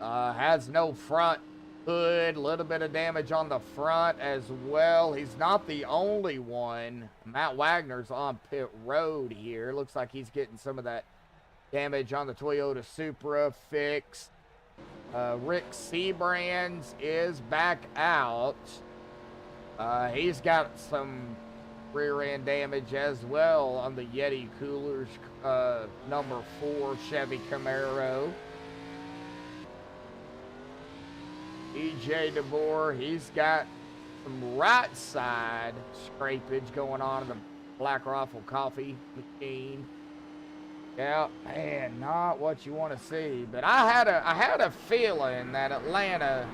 Has no front hood, a little bit of damage on the front as well. He's not the only one. Matt Wagner's on pit road here. Looks like he's getting some of that damage on the Toyota Supra fixed. Rick Seabrands is back out. He's got some rear end damage as well on the Yeti Coolers number 4 Chevy Camaro. EJ DeBoer, he's got some right side scrapage going on in the Black Rifle coffee machine. Yeah, man, not what you want to see. But I had a feeling that Atlanta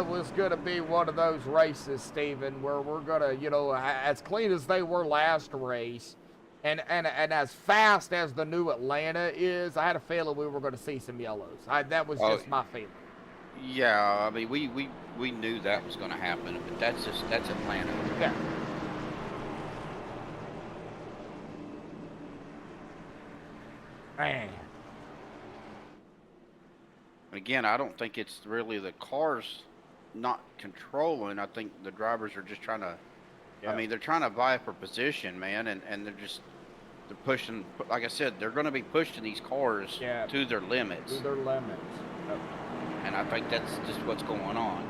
was going to be one of those races, Steven, where we're going to, you know, as clean as they were last race, and as fast as the new Atlanta is, I had a feeling we were going to see some yellows. That was just my feeling. Yeah, I mean, we knew that was going to happen, but that's Atlanta. Yeah. Man. Again, I don't think it's really the cars not controlling. I think the drivers are just trying to, I mean, they're trying to vie for position, man, and they're pushing, like I said, they're going to be pushing these cars to their limits. To their limits. Oh. And I think that's just what's going on.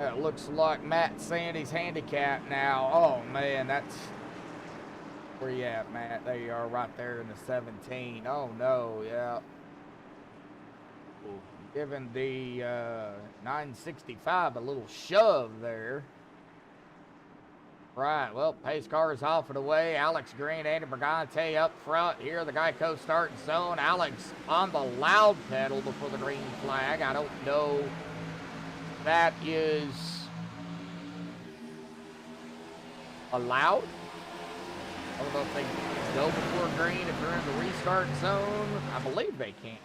It looks like Matt Sandy's handicapped now. Oh, man, that's... Where you at, Matt? There you are, right there in the 17. Oh, no, yeah. Giving the 965 a little shove there. Right, well, pace car is off and away. Alex Green, Andy Brigante up front here. The Geico starting zone. Alex on the loud pedal before the green flag. I don't know if that is allowed. I don't know if they can go before green if they're in the restart zone. I believe they can.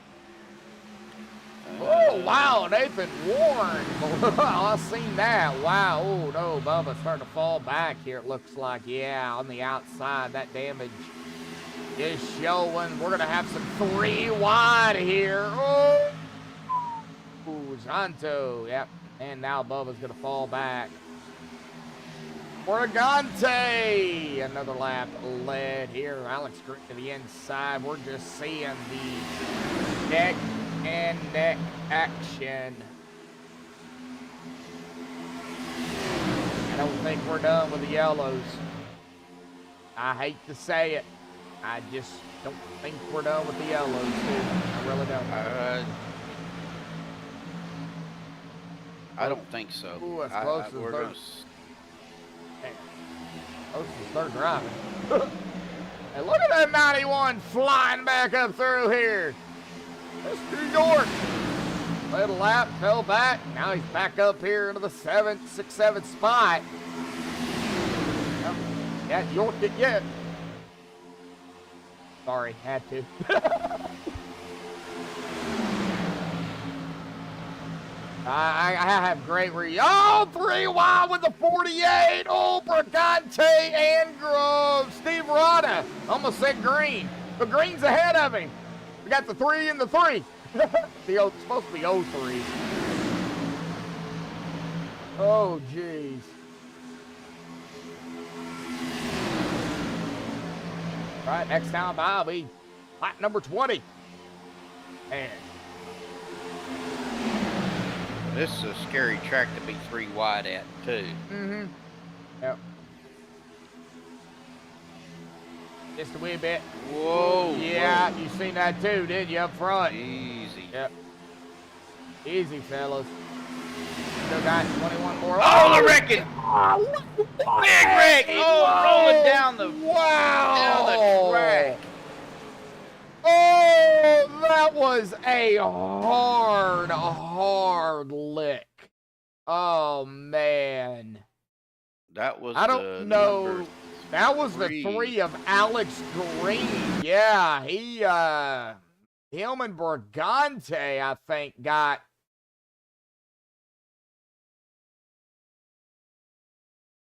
Oh, wow, Nathan Warren. I've seen that. Wow. Oh, no, Bubba's starting to fall back here, it looks like. Yeah, on the outside, that damage is showing. We're going to have some 3 wide here. Oh, Zanto. Yep. And now Bubba's going to fall back. Brigante, another lap led here. Alex Green to the inside. We're just seeing the neck and neck action. I don't think we're done with the yellows. I hate to say it. I just don't think we're done with the yellows, dude. I really don't. I don't think so. Ooh, as close as we're those. gonna... Supposed to start driving. Hey, look at that 91 flying back up through here. That's New York. Led a lap, fell back. Now he's back up here into the 6th, 7th spot. Yeah, York did yet. Sorry, had to. I have great oh, 3 wide with the 48. Oh, Brigante and Steve Rada. Almost said Green. But Green's ahead of him. We got the 3 and the 3. It's supposed to be 03. Oh, jeez. All right, next time I'll be lap number 20. And This is a scary track to be 3 wide at, too. mm-hmm. Yep. Just a wee bit. Whoa. Yeah, whoa. you seen that too, didn't you, up front? Easy. Yep. Easy, fellas. Still got 21 more. Oh, the wrecking! Big wreck! Oh, rolling down the track. Oh, that was a hard lick. Oh, man. That was I don't know. number That was three. the 3 of Alex Green. Yeah, him and Brigante, I think, got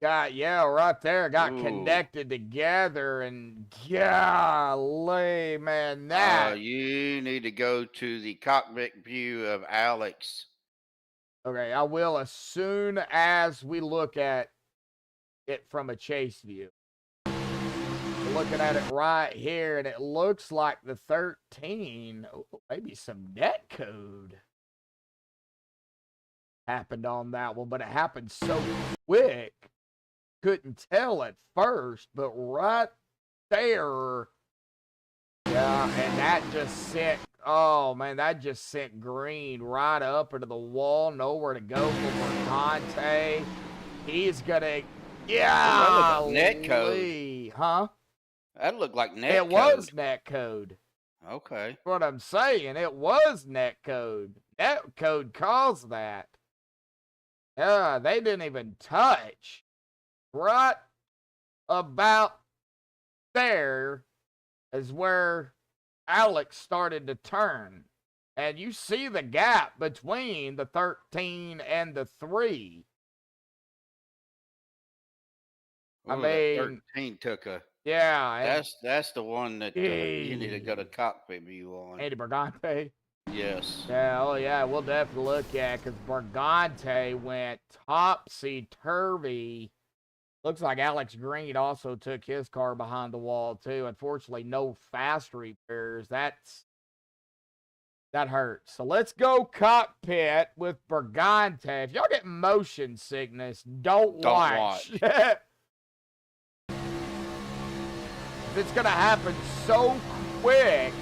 right there, got Ooh. connected together, and golly, man, that. You need to go to the cockpit view of Alex. Okay, I will as soon as we look at it from a chase view. We're looking at it right here, and it looks like the 13, maybe some net code happened on that one, but it happened so quick. Couldn't tell at first, but right there, yeah, and that just sent, oh man, that just sent Green right up into the wall, nowhere to go for Brigante. He's gonna, yeah, net code. Huh? That looked like net It code. was net code. Okay. That's what I'm saying. It was net code. Net code caused that. Yeah, they didn't even touch. Right about there is where Alex started to turn. And you see the gap between the 13 and the 3. I Ooh, mean, 13 took a. yeah. That's the one that you need to go to cockpit view on. Andy Brigante. Yes. Yeah, oh yeah, we'll definitely look at, because Brigante went topsy-turvy. Looks like Alex Green also took his car behind the wall, too. Unfortunately, no fast repairs. That hurts. So let's go cockpit with Brigante. If y'all get motion sickness, don't watch. It's going to happen so quick.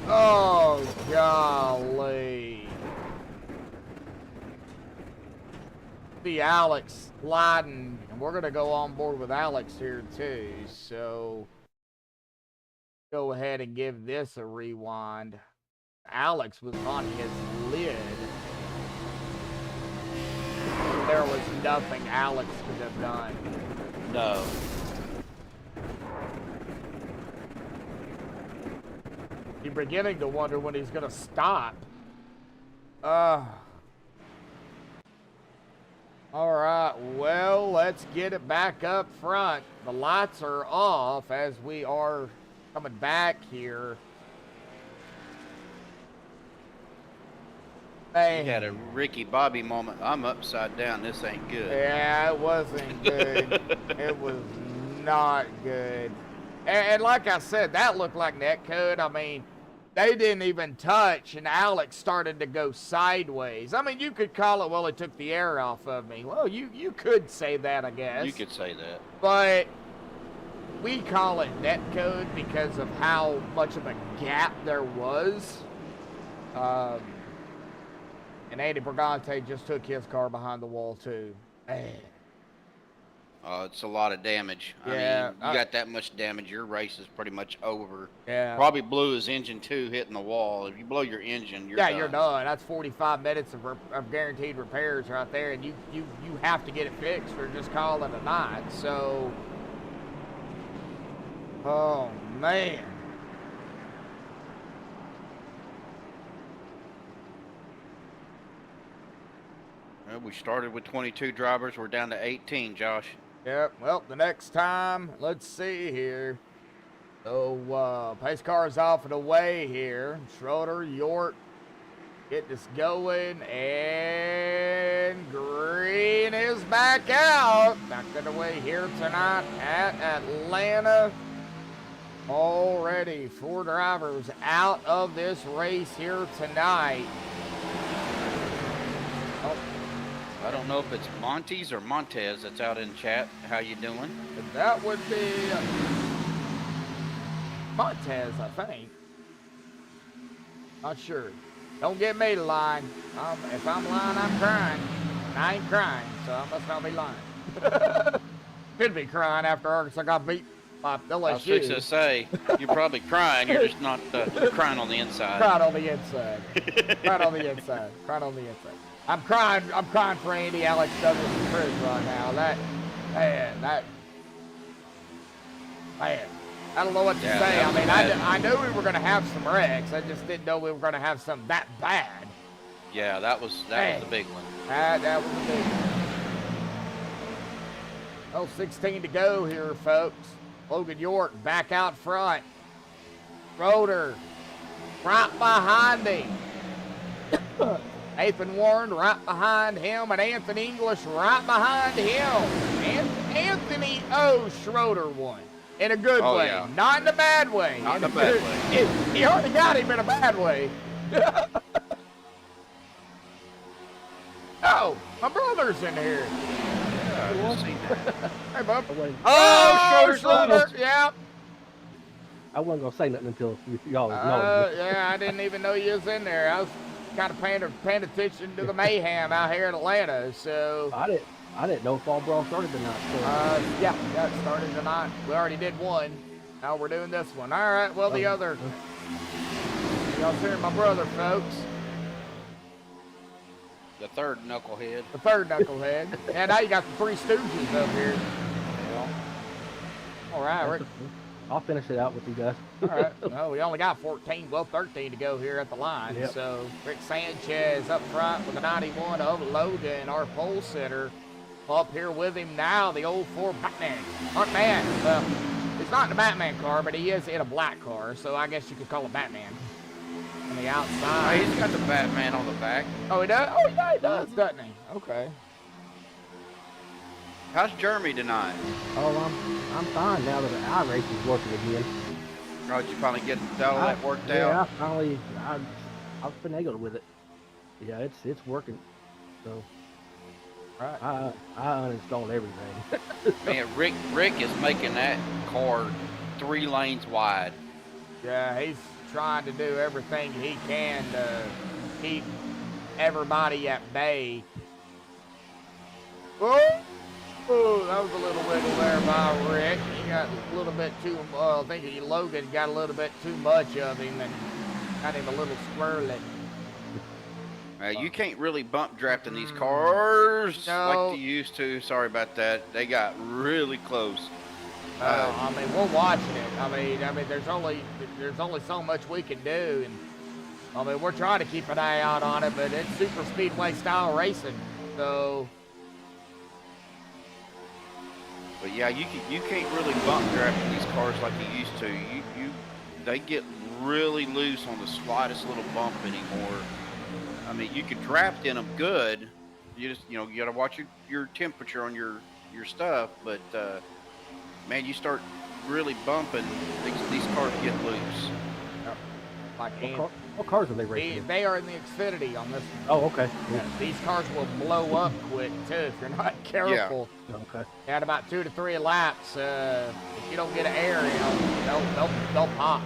Oh, golly. See Alex sliding, and we're going to go on board with Alex here, too. So, go ahead and give this a rewind. Alex was on his lid. There was nothing Alex could have done. No. You're beginning to wonder when he's going to stop. All right, well, let's get it back up front. The lights are off as we are coming back here. You had a Ricky Bobby moment. I'm upside down. This ain't good. Yeah, it wasn't good. It was not good. And like I said, that looked like netcode. I mean, they didn't even touch, and Alex started to go sideways. I mean, you could call it, well, it took the air off of me. Well, you could say that, I guess. You could say that. But we call it netcode because of how much of a gap there was. And Andy Brigante just took his car behind the wall, too. Man. It's a lot of damage. Yeah, I mean, you got that much damage, your race is pretty much over. Yeah. Probably blew his engine too, hitting the wall. If you blow your engine, you're done. You're done. That's 45 minutes of guaranteed repairs right there, and you have to get it fixed or just call it a night. So, oh man. Well, we started with 22 drivers. We're down to 18, Josh. Yep. Well, the next time, let's see here. So, pace car's off and away here. Schroeder, York, get this going, and Green is back out. Back on the way here tonight at Atlanta. Already 4 drivers out of this race here tonight. Oh. I don't know if it's Montes or Montez that's out in chat. How you doing? That would be Montez, I think. Not sure. Don't get me to lying. If I'm lying, I'm crying. And I ain't crying, so I must not be lying. Could be crying after Arkansas got beat by LSU. I was fixing to say, you're probably crying. You're just not you're crying on the inside. Crying on the inside. Crying on the inside. Crying on the inside. I'm crying for Andy, Alex, Douglas, and Chris right now. Man, I don't know what to say. I mean, I knew we were going to have some wrecks. I just didn't know we were going to have some that bad. Yeah, that was the big one. That was the big one. Oh, 16 to go here, folks. Logan York back out front. Schroeder right behind him. Nathan Warren right behind him, and Anthony English right behind him. And Anthony Schroeder won. In a good way. Yeah. Not in a bad way. Not in a bad way. He hardly got him in a bad way. Oh, my brother's in here. Yeah, I just seen that. Hey, bub. Oh, Schroeder. Yeah. I wasn't gonna say nothing until y'all acknowledged me. Yeah, I didn't even know you was in there. I was kind of paying attention to the mayhem out here in Atlanta. So I didn't know Fall Brawl started tonight. So. Yeah, it started tonight. We already did one. Now we're doing this one. All right. Well, the other. Y'all hearing my brother, folks. The third knucklehead. The third knucklehead. Yeah, now you got the 3 Stooges up here. All right, I'll finish it out with you guys. All right. Well, we only got 13 to go here at the line. Yep. So Rick Sanchez up front with the 91 of Logan, our pole sitter. Up here with him now, the old 4 Batman. Well, he's not in a Batman car, but he is in a black car, so I guess you could call it Batman. On the outside. He's got the Batman on the back. Oh, he does? Oh, yeah, he does, doesn't he? Okay. How's Jeremy tonight? Oh, I'm fine now that the iRace is working again. Oh, did you finally get all that worked out? Yeah, I've finagled with it. Yeah, it's working. So Right. I uninstalled everything. Man, Rick is making that car 3 lanes wide. Yeah, he's trying to do everything he can to keep everybody at bay. Oh, that was a little wiggle there by Rick. He got a little bit too, I think Logan got a little bit too much of him and got him a little squirrely. You can't really bump draft in these cars No. like you used to. Sorry about that. They got really close. I mean, we're watching it. I mean, there's only so much we can do, and I mean, we're trying to keep an eye out on it, but it's super speedway style racing, so. But yeah, you can't really bump draft in these cars like you used to. They get really loose on the slightest little bump anymore. I mean, you can draft in them good. You just, you got to watch your temperature on your stuff. But man, you start really bumping, these cars get loose. Like what cars are they racing? They are in the Xfinity on this one. Oh, okay. Yeah, these cars will blow up quick too if you're not careful. Yeah. Okay. At about 2 to 3 laps, if you don't get an air, they'll pop.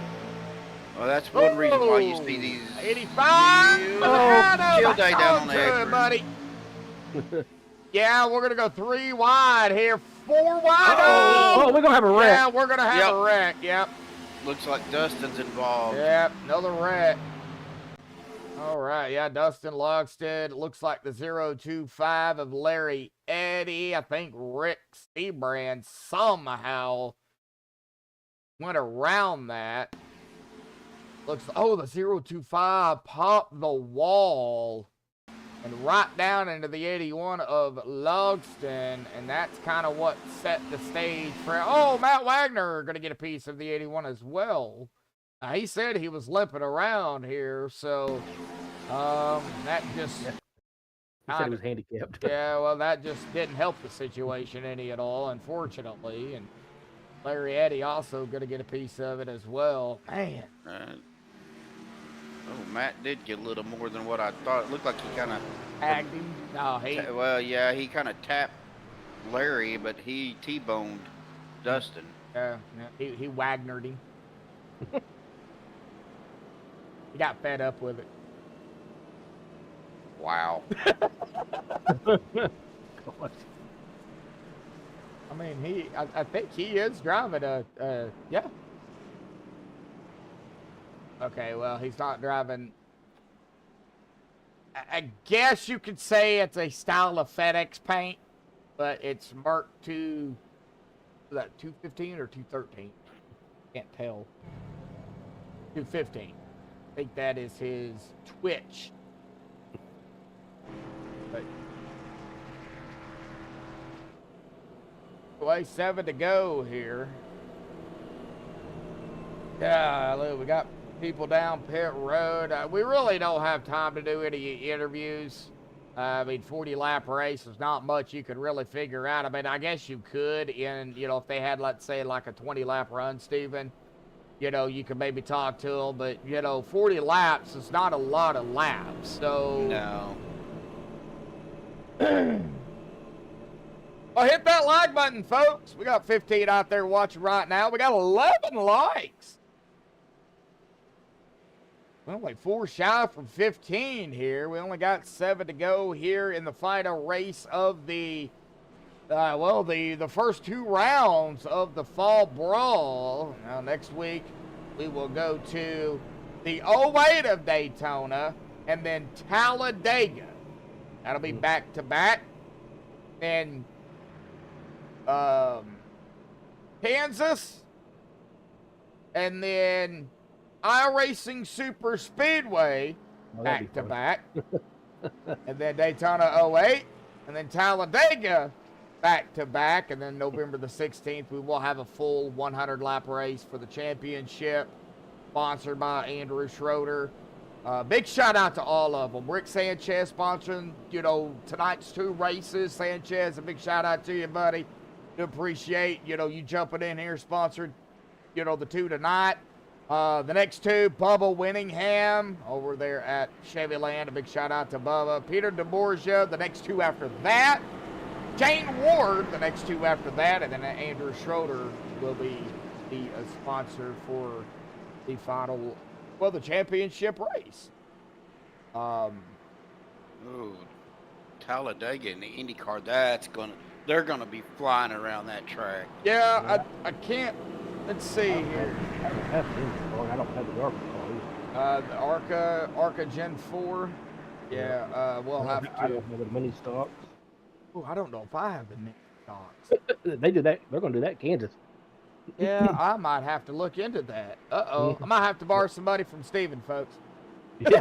Well, that's one reason why you see these 85. chill day down on the Good, exit. buddy. Yeah, we're gonna go 3 wide here, 4 wide. Oh, we're gonna have a wreck. Yeah, we're gonna have a wreck. Yep. Looks like Dustin's involved. Yep, another wreck. All right, yeah, Dustin Logsted. Looks like the 025 of Larry Eddy. I think Rick Seabrand somehow went around that. Looks, oh, the 025 popped the wall and right down into the 81 of Logston, and that's kind of what set the stage for, oh, Matt Wagner going to get a piece of the 81 as well. He said he was limping around here, so that just... Yeah. He said he was handicapped. Yeah, well, that just didn't help the situation any at all, unfortunately, and Larry Eddy also going to get a piece of it as well. Man. Oh, Matt did get a little more than what I thought. It looked like he kind of... Tagged him? No, well, yeah, he kind of tapped Larry, but he T-boned Dustin. Yeah, he Wagnered him. He got fed up with it. Wow. I mean, I think he is driving yeah. Okay, well, he's not driving. I guess you could say it's a style of FedEx paint, but it's Mark II, is that 215 or 213? Can't tell. 215. I think that is his Twitch. But way 7 to go here. Yeah, look, we got people down pit road. We really don't have time to do any interviews. I mean, 40 lap race is not much you could really figure out. I mean, I guess you could in, you know, if they had, let's say, like a 20 lap run, Steven, you know, you could maybe talk to them, but, you know, 40 laps is not a lot of laps, so. No. Well, hit that like button, folks. We got 15 out there watching right now. We got 11 likes. We're only 4 shy from 15 here. We only got 7 to go here in the final race of the, the first 2 rounds of the Fall Brawl. Now, next week, we will go to the 08 of Daytona and then Talladega. That'll be back-to-back. And Kansas. And then iRacing Superspeedway back-to-back. And then Daytona 08. And then Talladega back-to-back. And then November the 16th, we will have a full 100-lap race for the championship, sponsored by Andrew Schroeder. Big shout out to all of them. Rick Sanchez sponsoring, you know, tonight's 2 races. Sanchez, a big shout out to you, buddy. Do appreciate, you know, you jumping in here, sponsored, you know, the 2 tonight. The next 2, Bubba Winningham over there at Chevy Land. A big shout out to Bubba. Peter DeBorgia, the next 2 after that. Jane Ward, the next 2 after that. And then Andrew Schroeder will be the sponsor for the final, well, the championship race. Ooh, Talladega and the IndyCar, they're gonna be flying around that track. Yeah, I can't. Let's see here. I don't have the Indycar. I don't have the Arca. The Arca Gen 4. Yeah, we'll have to. I don't have the MiniStocks. Oh, I don't know if I have the MiniStocks. They do that. They're going to do that in Kansas. Yeah, I might have to look into that. Uh-oh. I might have to borrow somebody from Steven, folks. Yeah.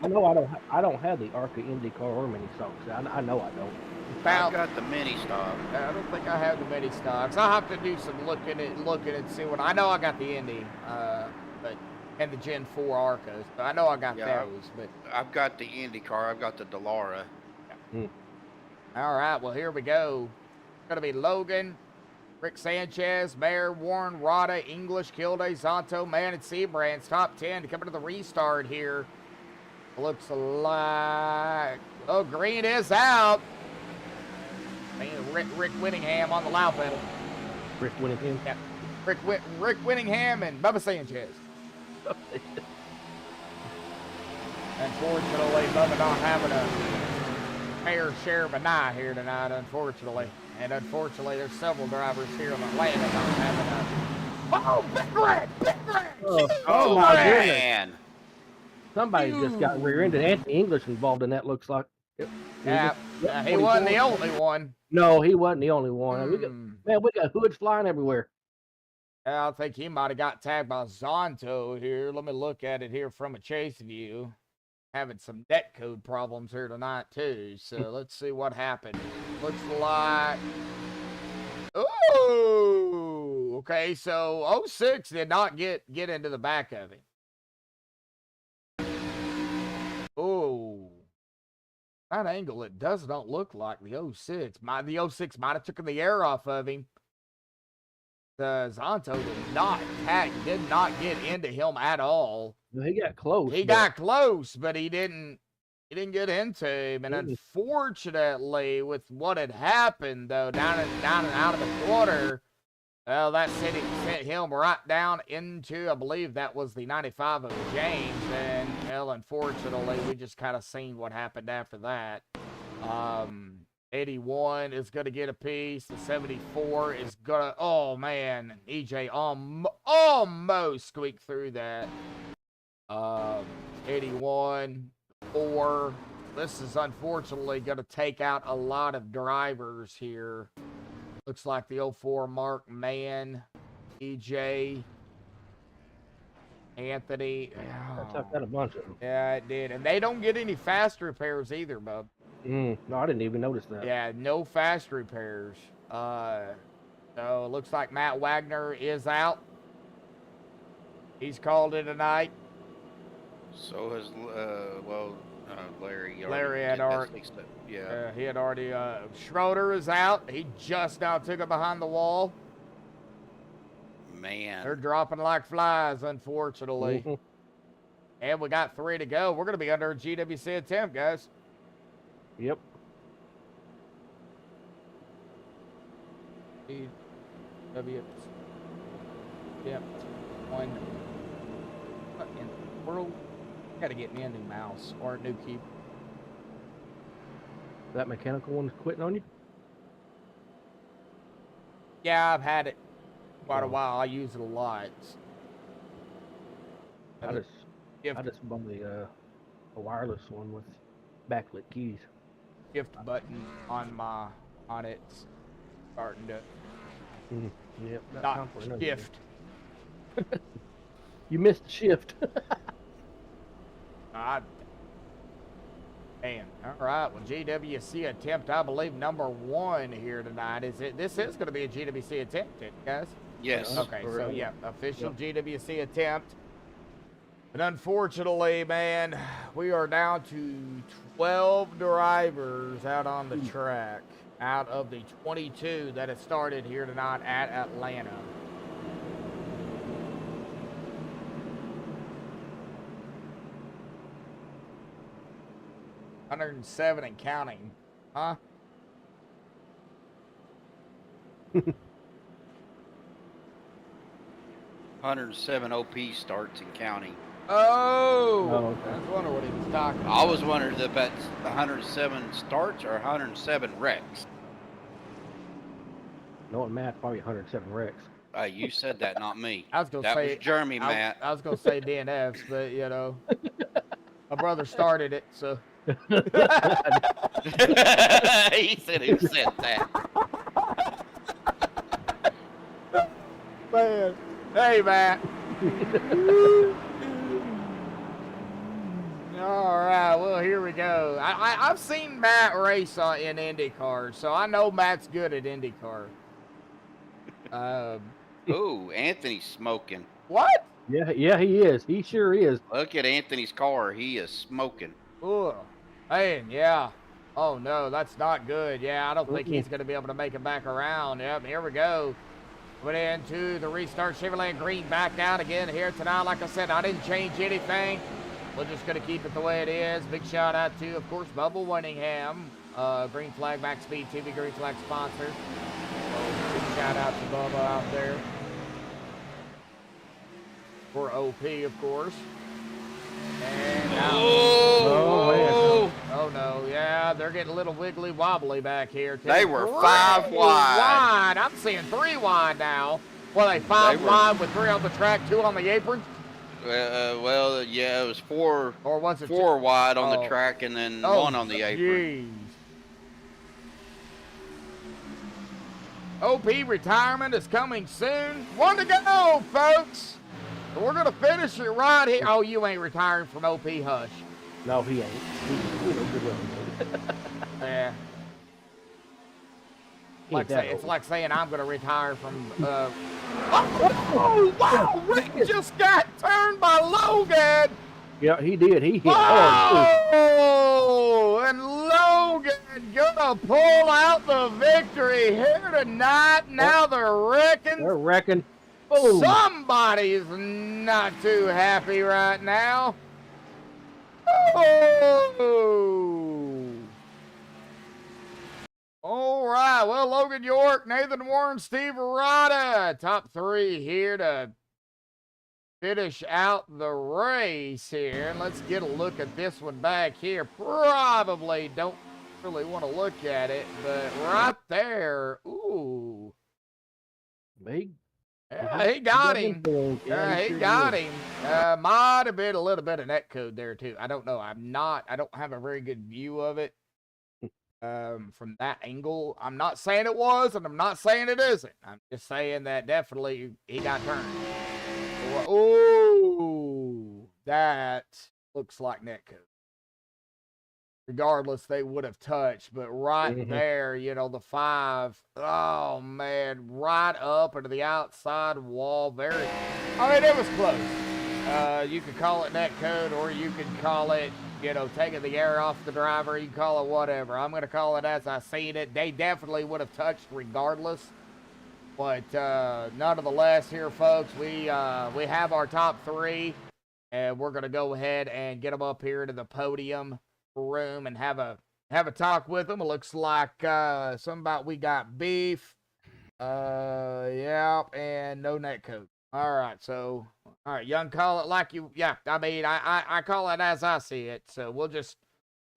I know I don't have the Arca IndyCar or MiniStocks. I know I don't. I've got the MiniStocks. I don't think I have the MiniStocks. I'll have to do some looking and see what I know. I got the Indy, and the Gen 4 Arcas. So I know I got those, but I've got the IndyCar. I've got the Delara. All right, well, here we go. It's going to be Logan, Rick Sanchez, Mayor, Warren, Rada, English, Kilday, Zonto, Man, and Seabrands. Top 10 to come into the restart here. Looks like... Oh, green is out. Rick Winningham on the loud pedal. Rick Winningham? Yeah. Rick Winningham and Bubba Sanchez. Unfortunately, Bubba not having a fair share of a night here tonight, unfortunately. And unfortunately, there's several drivers here in Atlanta not having a... Oh, big wreck! Big wreck! Oh, my goodness. Man. Somebody just got rear-ended. Anthony English involved in that, looks like. Yeah, he wasn't the only one. No, he wasn't the only one. We got hoods flying everywhere. I think he might have got tagged by Zonto here. Let me look at it here from a chase view. Having some net code problems here tonight, too. So let's see what happened. Looks like... Ooh! Okay, so 06 did not get into the back of him. Ooh. That angle, it does not look like the 06. The 06 might have taken the air off of him. The Zonto did not get into him at all. He got close. He got close, but he didn't get into him. And unfortunately, with what had happened though, down and out of the quarter, well, that sent him right down into, I believe that was the 95 of James. And well, unfortunately, we just kind of seen what happened after that. 81 is going to get a piece. The 74 is going to... Oh, man. EJ almost squeaked through that. 81, 4. This is unfortunately going to take out a lot of drivers here. Looks like the 04 Mark Mann, EJ, Anthony. I took out a bunch of them. Yeah, it did. And they don't get any fast repairs either, bub. No, I didn't even notice that. Yeah, no fast repairs. So it looks like Matt Wagner is out. He's called it a night. So has Larry. Larry had already. Yeah. He had already. Schroeder is out. He just now took it behind the wall. Man. They're dropping like flies, unfortunately. And we got 3 to go. We're going to be under a GWC attempt, guys. Yep. Yep. One. What in the world? Got to get me a new mouse or a new keyboard. That mechanical one's quitting on you? Yeah, I've had it quite a while. I use it a lot. I just bought a wireless one with backlit keys. Shift button on it starting to Yep, not shift. You missed the shift. Man, all right. Well, GWC attempt, I believe number 1 here tonight. This is going to be a GWC attempt, guys? Yes. Okay, so yeah, official GWC attempt. But unfortunately, man, we are down to 12 drivers out on the track out of the 22 that have started here tonight at Atlanta. $107 and counting, huh? $107 OP starts and counting. Oh, okay. I was wondering what he was talking about. I was wondering if that's 107 starts or 107 wrecks. Knowing Matt, probably 107 wrecks. You said that, not me. I was gonna that say was Jeremy, Matt. I was gonna say DNFs, but you know, my brother started it, so. He said who said that. Man, hey Matt. All right, well here we go. I've seen Matt race in IndyCar, so I know Matt's good at IndyCar. Ooh, Anthony's smoking. What? Yeah, he is. He sure is. Look at Anthony's car. He is smoking. Ooh, man, yeah. Oh no, that's not good. Yeah, I don't think he's going to be able to make it back around. Yep, here we go. Went into the restart. Chevrolet Green back out again here tonight. Like I said, I didn't change anything. We're just going to keep it the way it is. Big shout out to, of course, Bubba Winningham. Green Flag, MaxspeedTV, Green Flag sponsor. So big shout out to Bubba out there. for OP, of course. And now, oh no, yeah, they're getting a little wiggly wobbly back here. They were 5 wide. I'm seeing 3 wide now. Well, they 5 wide with 3 on the track, 2 on the apron. Well, yeah, it was 4. Or was it 4 2? wide on the track and then 1 on the apron. Jeez. OP retirement is coming soon. 1 to go, folks. We're going to finish it right here. Oh, you ain't retiring from OP, hush. No, he ain't. He no good with Yeah. It's like saying I'm going to retire from... Oh, wow! Rick just got turned by Logan! Yeah, he did. He hit Oh, and Logan gonna pull out the victory here tonight. Now they're wrecking. They're wrecking. Boom. Somebody's not too happy right now. Oh. All right. Well, Logan York, Nathan Warren, Steve Arata, top 3 here to finish out the race here. And let's get a look at this one back here. Probably don't really want to look at it, but right there. Ooh. Big. Yeah, he got him. Yeah, he got him. Might have been a little bit of netcode there too. I don't know. I don't have a very good view of it from that angle. I'm not saying it was, and I'm not saying it isn't. I'm just saying that definitely he got turned. Ooh, that looks like netcode. Regardless, they would have touched, but right there, you know, the 5, oh man, right up into the outside wall. I mean, it was close. You could call it netcode, or you could call it, you know, taking the air off the driver. You can call it whatever. I'm going to call it as I seen it. They definitely would have touched regardless. But nonetheless, here, folks, we have our top 3, and we're going to go ahead and get them up here to the podium room and have a talk with them. It looks like something about we got beef, yeah, and no netcode. All right, so all right, young, call it like you. Yeah, I mean, I call it as I see it. So we'll just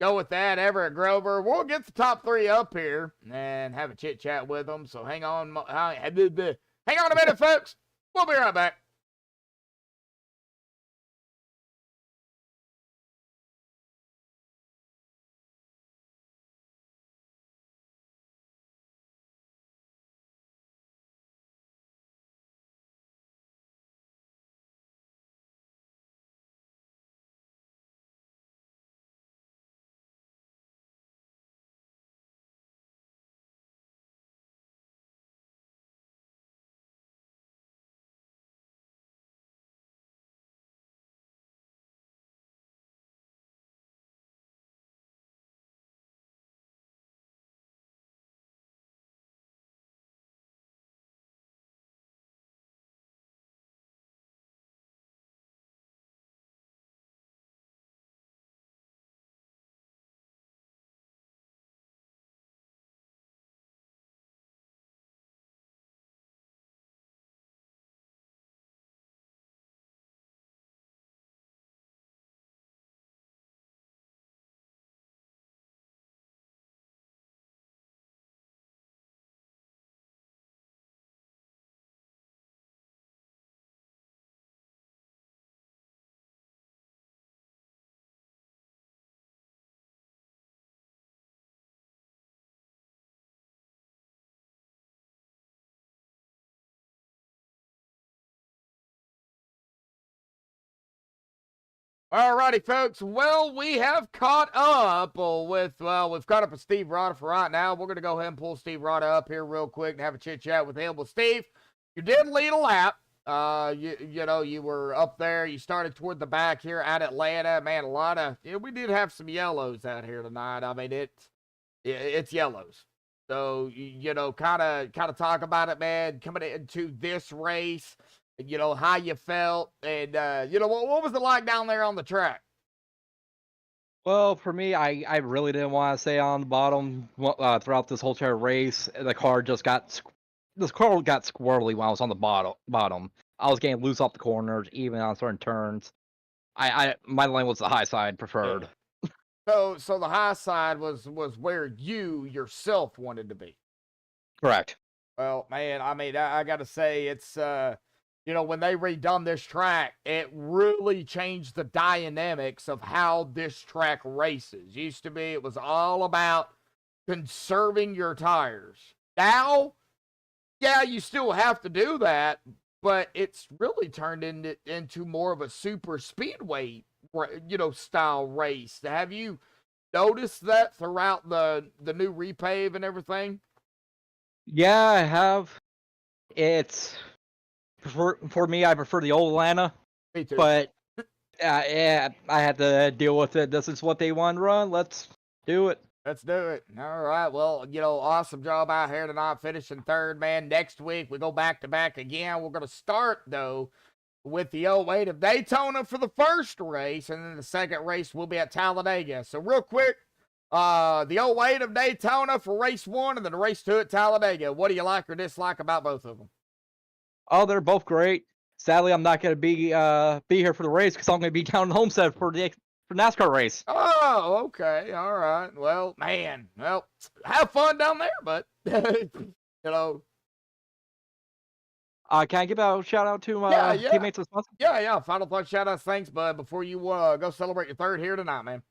go with that. Everett Grover. We'll get the top 3 up here and have a chit chat with them. So hang on a minute, folks. We'll be right back. Alrighty, folks. Well, we have caught up with, we've caught up with Steve Rada for right now. We're going to go ahead and pull Steve Rada up here real quick and have a chit-chat with him. Well, Steve, you did lead a lap. You know, you were up there. You started toward the back here at Atlanta. Man, we did have some yellows out here tonight. I mean, it's yellows. So, you know, kind of talk about it, man, coming into this race. You know, how you felt, and, you know, what was it like down there on the track? Well, for me, I really didn't want to stay on the bottom throughout this whole entire race. The car got squirrely when I was on the bottom. I was getting loose off the corners, even on certain turns. My lane was the high side preferred. So the high side was where you yourself wanted to be. Correct. Well, man, I mean, I got to say, it's, when they redone this track, it really changed the dynamics of how this track races. Used to be, it was all about conserving your tires. Now, yeah, you still have to do that, but it's really turned into more of a super speedway, style race. Have you noticed that throughout the new repave and everything? Yeah, I have. It's for me. I prefer the old Atlanta. Me too. But yeah, I had to deal with it. This is what they want to run. Let's do it. Let's do it. All right. Well, awesome job out here tonight, finishing third, man. Next week, we go back-to-back again. We're going to start, though, with the 08 of Daytona for the first race, and then the second race will be at Talladega. So, real quick, the 08 of Daytona for race 1, and then race 2 at Talladega. What do you like or dislike about both of them? Oh, they're both great. Sadly, I'm not going to be here for the race because I'm going to be down in Homestead for the NASCAR race. Oh, okay. All right. Well, man. Well, have fun down there, but, Can I give a shout out to my teammates and sponsors? Yeah. Final thought, shout outs, thanks, bud. Before you go celebrate your third here tonight, man.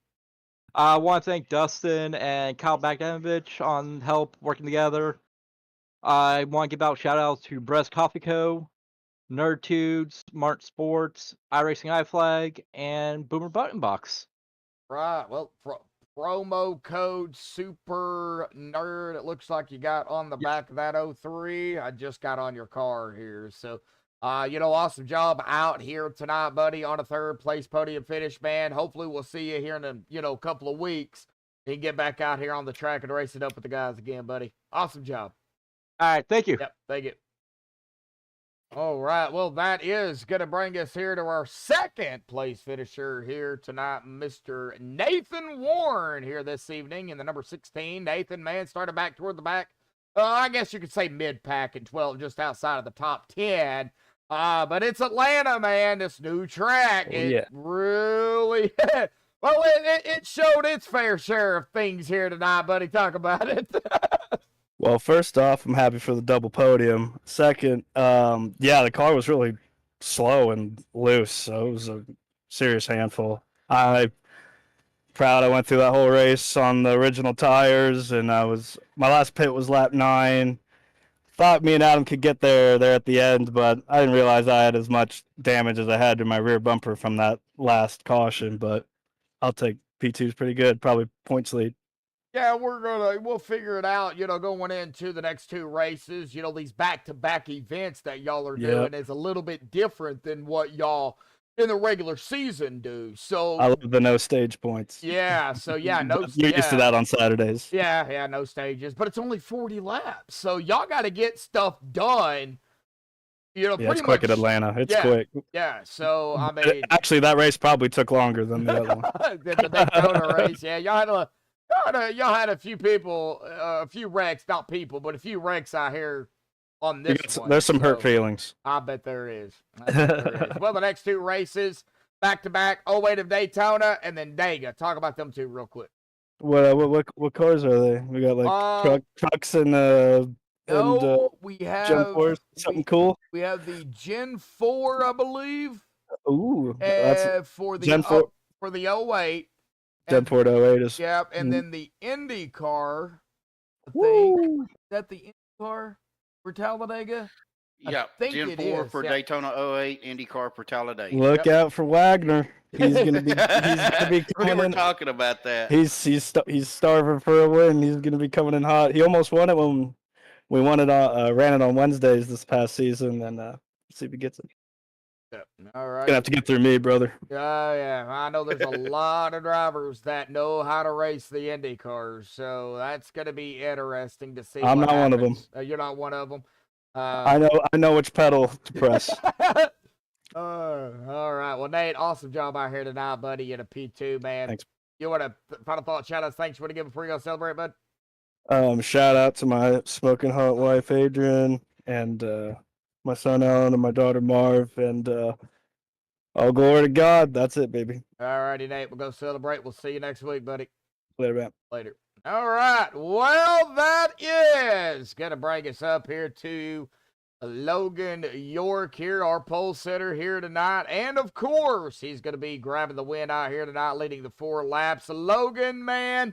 I want to thank Dustin and Kyle Bagdanovich on help working together. I want to give out shout outs to Brest Coffee Co., NerdTudes, Smart Sports, iRacing iFlag, and Boomer Button Box. Right. Well, promo code Super Nerd. It looks like you got on the back of that 03. I just got on your car here. So, awesome job out here tonight, buddy, on a third place podium finish, man. Hopefully we'll see you here in a couple of weeks and get back out here on the track and race it up with the guys again, buddy. Awesome job. All right. Thank you. Yep. Thank you. All right, well, that is going to bring us here to our second place finisher here tonight, Mr. Nathan Warren here this evening in the number 16. Nathan, man, started back toward the back. I guess you could say mid-pack and 12, just outside of the top 10. But it's Atlanta, man, this new track. It really, well, it showed its fair share of things here tonight, buddy. Talk about it. Well, first off, I'm happy for the double podium. Second, the car was really slow and loose, so it was a serious handful. I'm proud I went through that whole race on the original tires, and my last pit was lap 9. Thought me and Adam could get there at the end, but I didn't realize I had as much damage as I had to my rear bumper from that last caution, but I'll take P2's pretty good, probably points lead. Yeah, we'll figure it out, going into the next two races. These back-to-back events that y'all are doing is a little bit different than what y'all in the regular season do. So I love the no stage points. Yeah, so no. You're used to that on Saturdays. Yeah, no stages, but it's only 40 laps, so y'all got to get stuff done. Pretty it's quick much, at Atlanta. It's quick. Yeah, so I mean, actually, that race probably took longer than the other one. the Daytona race. Yeah, y'all had a few people, a few wrecks, not people, but a few wrecks out here on this one. There's some hurt feelings. I bet there is. Well, the next two races, back-to-back, 08 of Daytona, and then Dega. Talk about them two real quick. What cars are they? We got trucks and we have Gen 4, something cool. We have the Gen 4, I believe. Ooh, that's for the Gen 4 for the 08. Gen 4 to 08 is. Yep, and then the Indycar. I think. Is that the Indycar for Talladega? Yeah, Gen 4 for Daytona 08, Indycar for Talladega. Look out for Wagner. He's gonna be. We were talking about that. He's starving for a win. He's gonna be coming in hot. He almost won it when we ran it on Wednesdays this past season, and see if he gets it. Yep. All right. Gonna have to get through me, brother. Yeah. I know there's a lot of drivers that know how to race the Indy cars, so that's gonna be interesting to see. I'm not one of them. You're not one of them. I know which pedal to press. All right. Well, Nate, awesome job out here tonight, buddy. In a P2, man. Thanks. You want a final thought, shout outs, thanks you want to give before you go celebrate, bud? Shout out to my smoking hot wife, Adrian, and my son Alan and my daughter Marv, and all glory to God. That's it, baby. All righty, Nate. We'll go celebrate. We'll see you next week, buddy. Later, man. Later. All right. Well, that is going to bring us up here to Logan York here, our pole sitter here tonight. And, of course, he's going to be grabbing the win out here tonight, leading the 4 laps. Logan, man,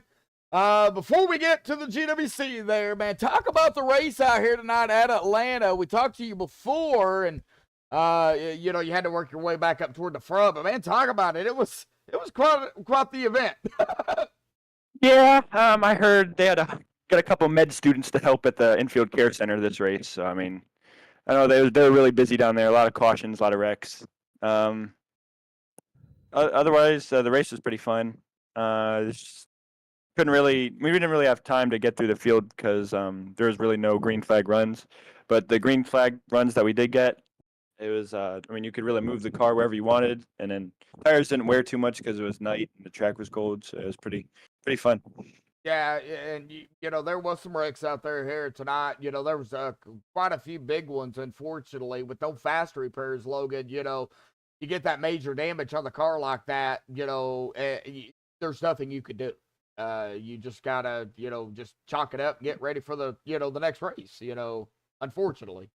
before we get to the GWC there, man, talk about the race out here tonight at Atlanta. We talked to you before, and, you know, you had to work your way back up toward the front. But, man, talk about it. It was quite the event. Yeah, I heard they had got a couple med students to help at the infield care center this race. So I mean, I know they were really busy down there. A lot of cautions, a lot of wrecks. Otherwise, the race was pretty fun. We didn't really have time to get through the field because there was really no green flag runs. But the green flag runs that we did get, it was I mean, you could really move the car wherever you wanted, and then tires didn't wear too much because it was night and the track was cold, so it was pretty fun. Yeah, and you know, there was some wrecks out there here tonight. You know, there was quite a few big ones, unfortunately, with no fast repairs, Logan. You know, you get that major damage on the car like that, you know, there's nothing you could do. You just gotta, you know, just chalk it up and get ready for the, you know, the next race, you know, unfortunately.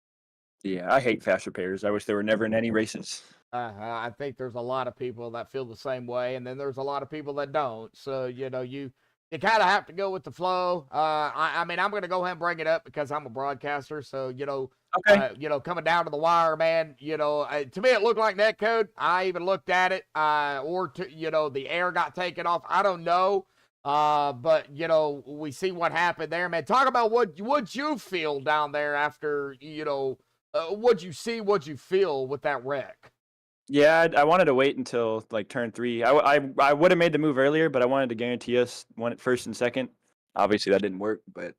Yeah, I hate fast repairs. I wish they were never in any races. I think there's a lot of people that feel the same way, and then there's a lot of people that don't. So, you know, you kind of have to go with the flow. I mean, I'm going to go ahead and bring it up because I'm a broadcaster. So, you know, Okay. you know, coming down to the wire, man, you know, to me, it looked like netcode. I even looked at it, you know, the air got taken off. I don't know. But, you know, we see what happened there, man. Talk about what you feel down there after, you know, what'd you see, what'd you feel with that wreck? Yeah, I wanted to wait until like turn 3. I would have made the move earlier, but I wanted to guarantee us one at first and second. Obviously, that didn't work, but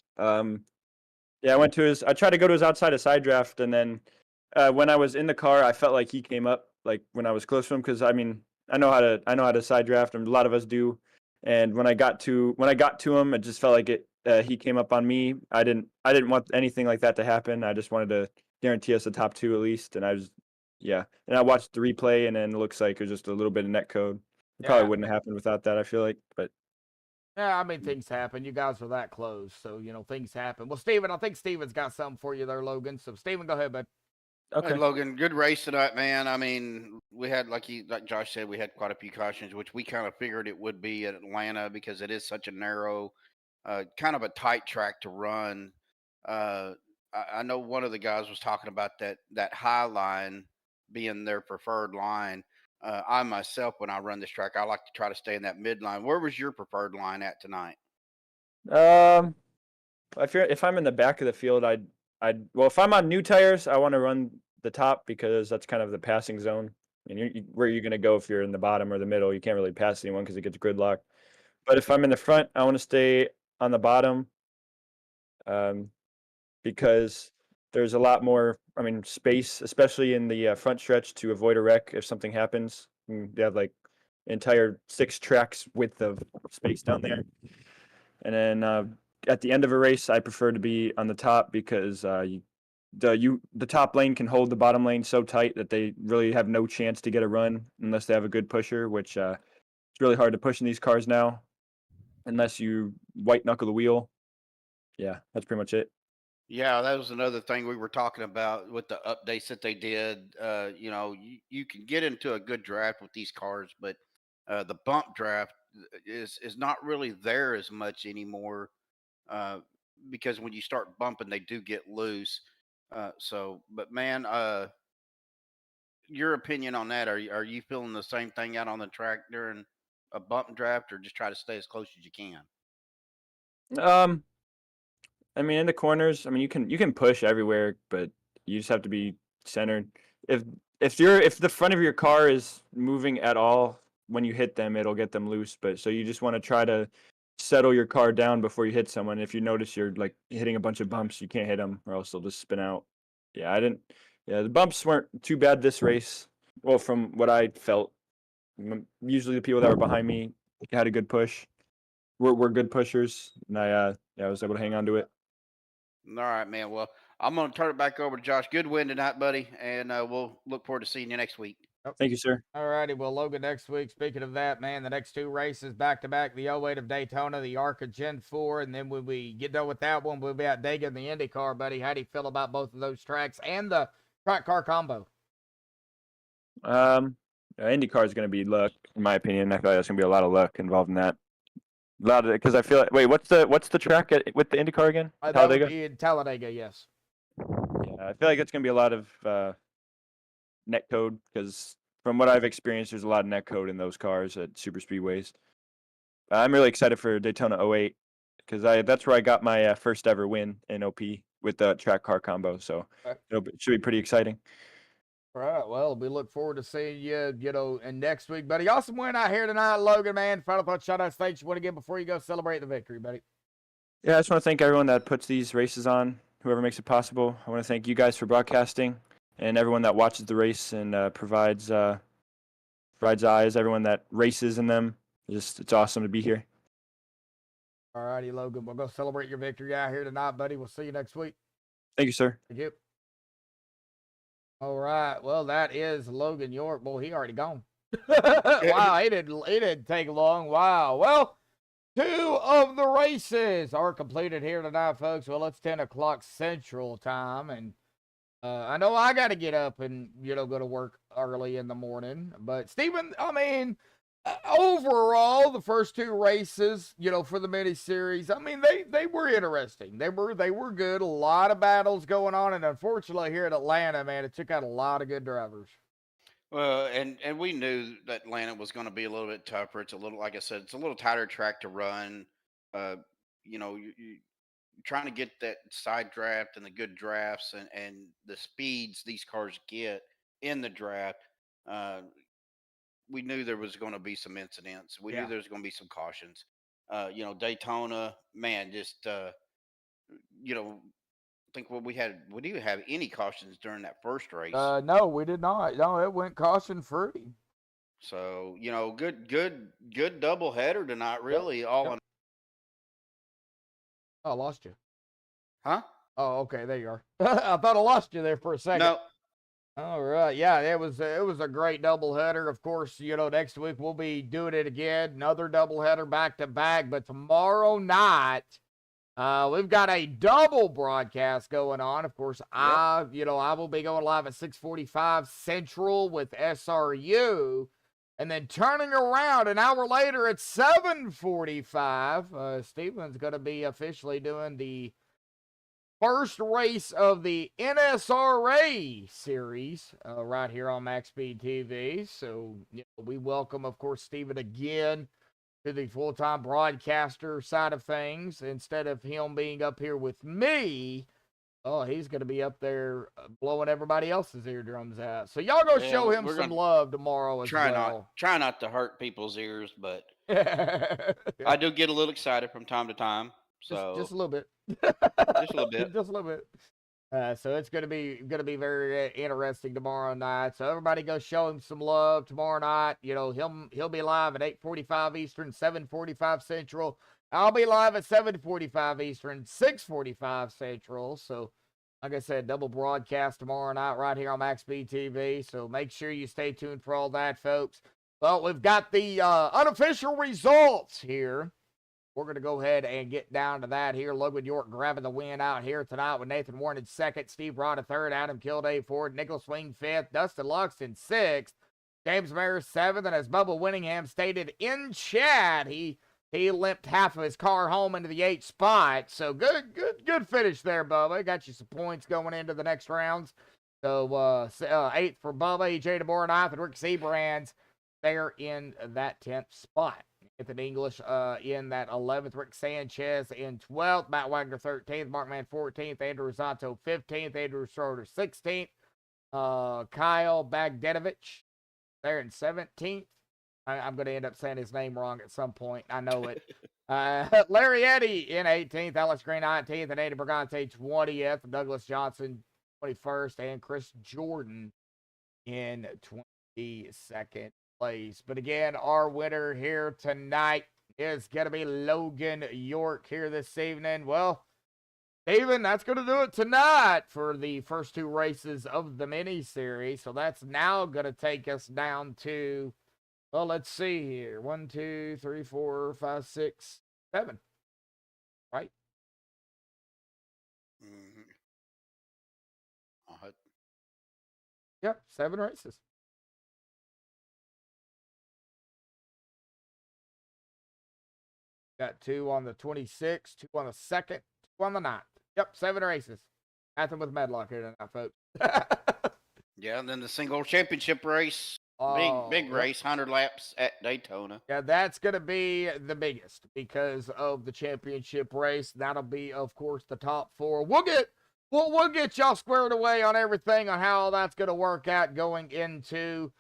yeah, I tried to go to his outside of side draft, and then when I was in the car, I felt like he came up like when I was close to him because I mean I know how to side draft, and a lot of us do. And when I got to him, it just felt like he came up on me. I didn't want anything like that to happen. I just wanted to guarantee us the top 2 at least, and yeah. And I watched the replay, and then it looks like it was just a little bit of net code. It probably wouldn't have happened without that, I feel like. But yeah, I mean, things happen. You guys are that close, so, you know, things happen. Well, Steven, I think Steven's got something for you there, Logan. So, Steven, go ahead, bud. Okay. Hey, Logan, good race tonight, man. I mean, we had, like Josh said, we had quite a few cautions, which we kind of figured it would be at Atlanta because it is such a narrow, kind of a tight track to run. I know one of the guys was talking about that high line being their preferred line. I myself, when I run this track, I like to try to stay in that midline. Where was your preferred line at tonight? If I'm in the back of the field, well, if I'm on new tires, I want to run the top because that's kind of the passing zone. And where you're going to go if you're in the bottom or the middle, you can't really pass anyone because it gets gridlocked. But if I'm in the front, I want to stay on the bottom because there's a lot more, space, especially in the front stretch to avoid a wreck if something happens. You have like entire 6 tracks width of space down there. And then at the end of a race, I prefer to be on the top because the top lane can hold the bottom lane so tight that they really have no chance to get a run unless they have a good pusher, which it's really hard to push in these cars now unless you white knuckle the wheel. Yeah, that's pretty much it. Yeah, that was another thing we were talking about with the updates that they did. You know, you can get into a good draft with these cars, but the bump draft is not really there as much anymore because when you start bumping, they do get loose. But man, your opinion on that? Are you feeling the same thing out on the track during a bump draft, or just try to stay as close as you can? In the corners, you can push everywhere, but you just have to be centered. If the front of your car is moving at all when you hit them, it'll get them loose. But so you just want to try to settle your car down before you hit someone. If you notice you're like hitting a bunch of bumps, you can't hit them or else they'll just spin out. Yeah, the bumps weren't too bad this race. Well, from what I felt, usually the people that were behind me had a good push. We're good pushers, and I was able to hang on to it. All right, man. Well, I'm going to turn it back over to Josh. Good win tonight, buddy, and we'll look forward to seeing you next week. Thank you, sir. All righty. Well, Logan, next week, speaking of that, man, the next 2 races back-to-back, the 08 of Daytona, the Arca Gen 4, and then when we get done with that one, we'll be out digging the Indycar, buddy. How do you feel about both of those tracks and the track car combo? IndyCar is going to be luck, in my opinion. I feel like there's going to be a lot of luck involved in that. A lot of it, because I feel like, wait, what's the track with the IndyCar again? Talladega? In Talladega, yes. Yeah, I feel like it's going to be a lot of net code, because from what I've experienced, there's a lot of net code in those cars at Superspeedways. I'm really excited for Daytona 08, because that's where I got my first ever win in OP with the track car combo. So it should be pretty exciting. All right. Well, we look forward to seeing you, and next week, buddy. Awesome win out here tonight, Logan, man. Final thoughts, shout-outs, thanks you want to give before you go celebrate the victory, buddy. Yeah, I just want to thank everyone that puts these races on, whoever makes it possible. I want to thank you guys for broadcasting and everyone that watches the race and provides eyes, everyone that races in them. It's awesome to be here. All righty, Logan. We'll go celebrate your victory out here tonight, buddy. We'll see you next week. Thank you, sir. Thank you. All right. Well, that is Logan York. Boy, he already gone. Wow, he didn't take long. Wow. Well, 2 of the races are completed here tonight, folks. Well, it's 10 o'clock Central Time, and I know I got to get up and, go to work early in the morning. But, Steven, I mean, overall, the first 2 races, for the mini series, I mean, they were interesting. They were good. A lot of battles going on, and unfortunately here in Atlanta, man, it took out a lot of good drivers. Well, and we knew that Atlanta was going to be a little bit tougher. It's a little, like I said, it's a little tighter track to run. You trying to get that side draft and the good drafts and the speeds these cars get in the draft. We knew there was going to be some incidents. We knew there was going to be some cautions. Daytona, man, just I think we didn't have any cautions during that first race. No, we did not. No, it went caution free. So, good double header tonight, really. Yep. Oh, I lost you. Huh? Oh, okay, there you are. I thought I lost you there for a second. No. All right, yeah, it was a great doubleheader. Of course, next week we'll be doing it again, another doubleheader back to back. But tomorrow night, we've got a double broadcast going on. Of course, I will be going live at 6:45 Central with SRU, and then turning around an hour later at 7:45. Steven's going to be officially doing the first race of the NSRA series right here on MaxspeedTV. So we welcome, of course, Steven again to the full-time broadcaster side of things. Instead of him being up here with me, he's going to be up there blowing everybody else's eardrums out. So y'all go show him some love tomorrow as well. Try not to hurt people's ears, but I do get a little excited from time to time. So just a little bit. Just a little bit. Just a little bit. So it's gonna be very interesting tomorrow night. So everybody go show him some love tomorrow night. He'll be live at 8:45 Eastern, 7:45 Central. I'll be live at 7:45 Eastern, 6:45 Central. So like I said, double broadcast tomorrow night right here on MaxspeedTV. So make sure you stay tuned for all that, folks. Well, we've got the unofficial results here. We're going to go ahead and get down to that here. Logan York grabbing the win out here tonight with Nathan Warren in second, Steve Rod in third, Adam Kilday fourth, Nicholas Swing fifth, Dustin Lux in sixth, James Mayer seventh, and as Bubba Winningham stated in chat, he limped half of his car home into the 8th spot. So good finish there, Bubba. Got you some points going into the next rounds. So 8th for Bubba, EJ DeBoer 9th, and Rick Seabrands there in that 10th spot. Anthony English in that 11th, Rick Sanchez in 12th, Matt Wagner 13th, Mark Mann 14th, Andrew Rosanto 15th, Andrew Schroeder 16th, Kyle Bagdanovich there in 17th. I'm going to end up saying his name wrong at some point. I know it. Larry Eddy in 18th, Alex Green 19th, and Andy Brigante 20th, Douglas Johnson 21st, and Chris Jordan in 22nd. But again, our winner here tonight is going to be Logan York here this evening. Well, Steven, that's going to do it tonight for the first 2 races of the mini series. So that's now going to take us down to, well, let's see here. 1, 2, 3, 4, 5, 6, 7. Right? Mm-hmm. Yep, 7 races. Got 2 on the 26th, 2 on the 2nd, 2 on the 9th. Yep, 7 races. Nothing with Medlock here tonight, folks. Yeah, and then the single championship race, big Yep. race, 100 laps at Daytona. Yeah, that's going to be the biggest because of the championship race. That'll be, of course, the top 4. We'll get y'all squared away on everything on how that's going to work out going into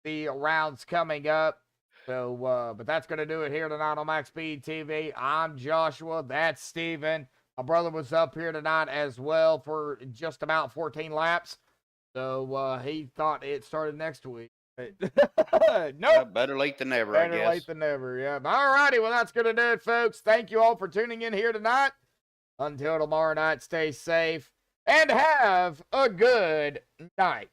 the rounds coming up. So, but that's going to do it here tonight on MaxspeedTV. I'm Joshua. That's Steven. My brother was up here tonight as well for just about 14 laps. So, he thought it started next week. Nope. Yeah, better late than never, I Better guess. late than never, yeah. All righty, well, that's going to do it, folks. Thank you all for tuning in here tonight. Until tomorrow night, stay safe and have a good night.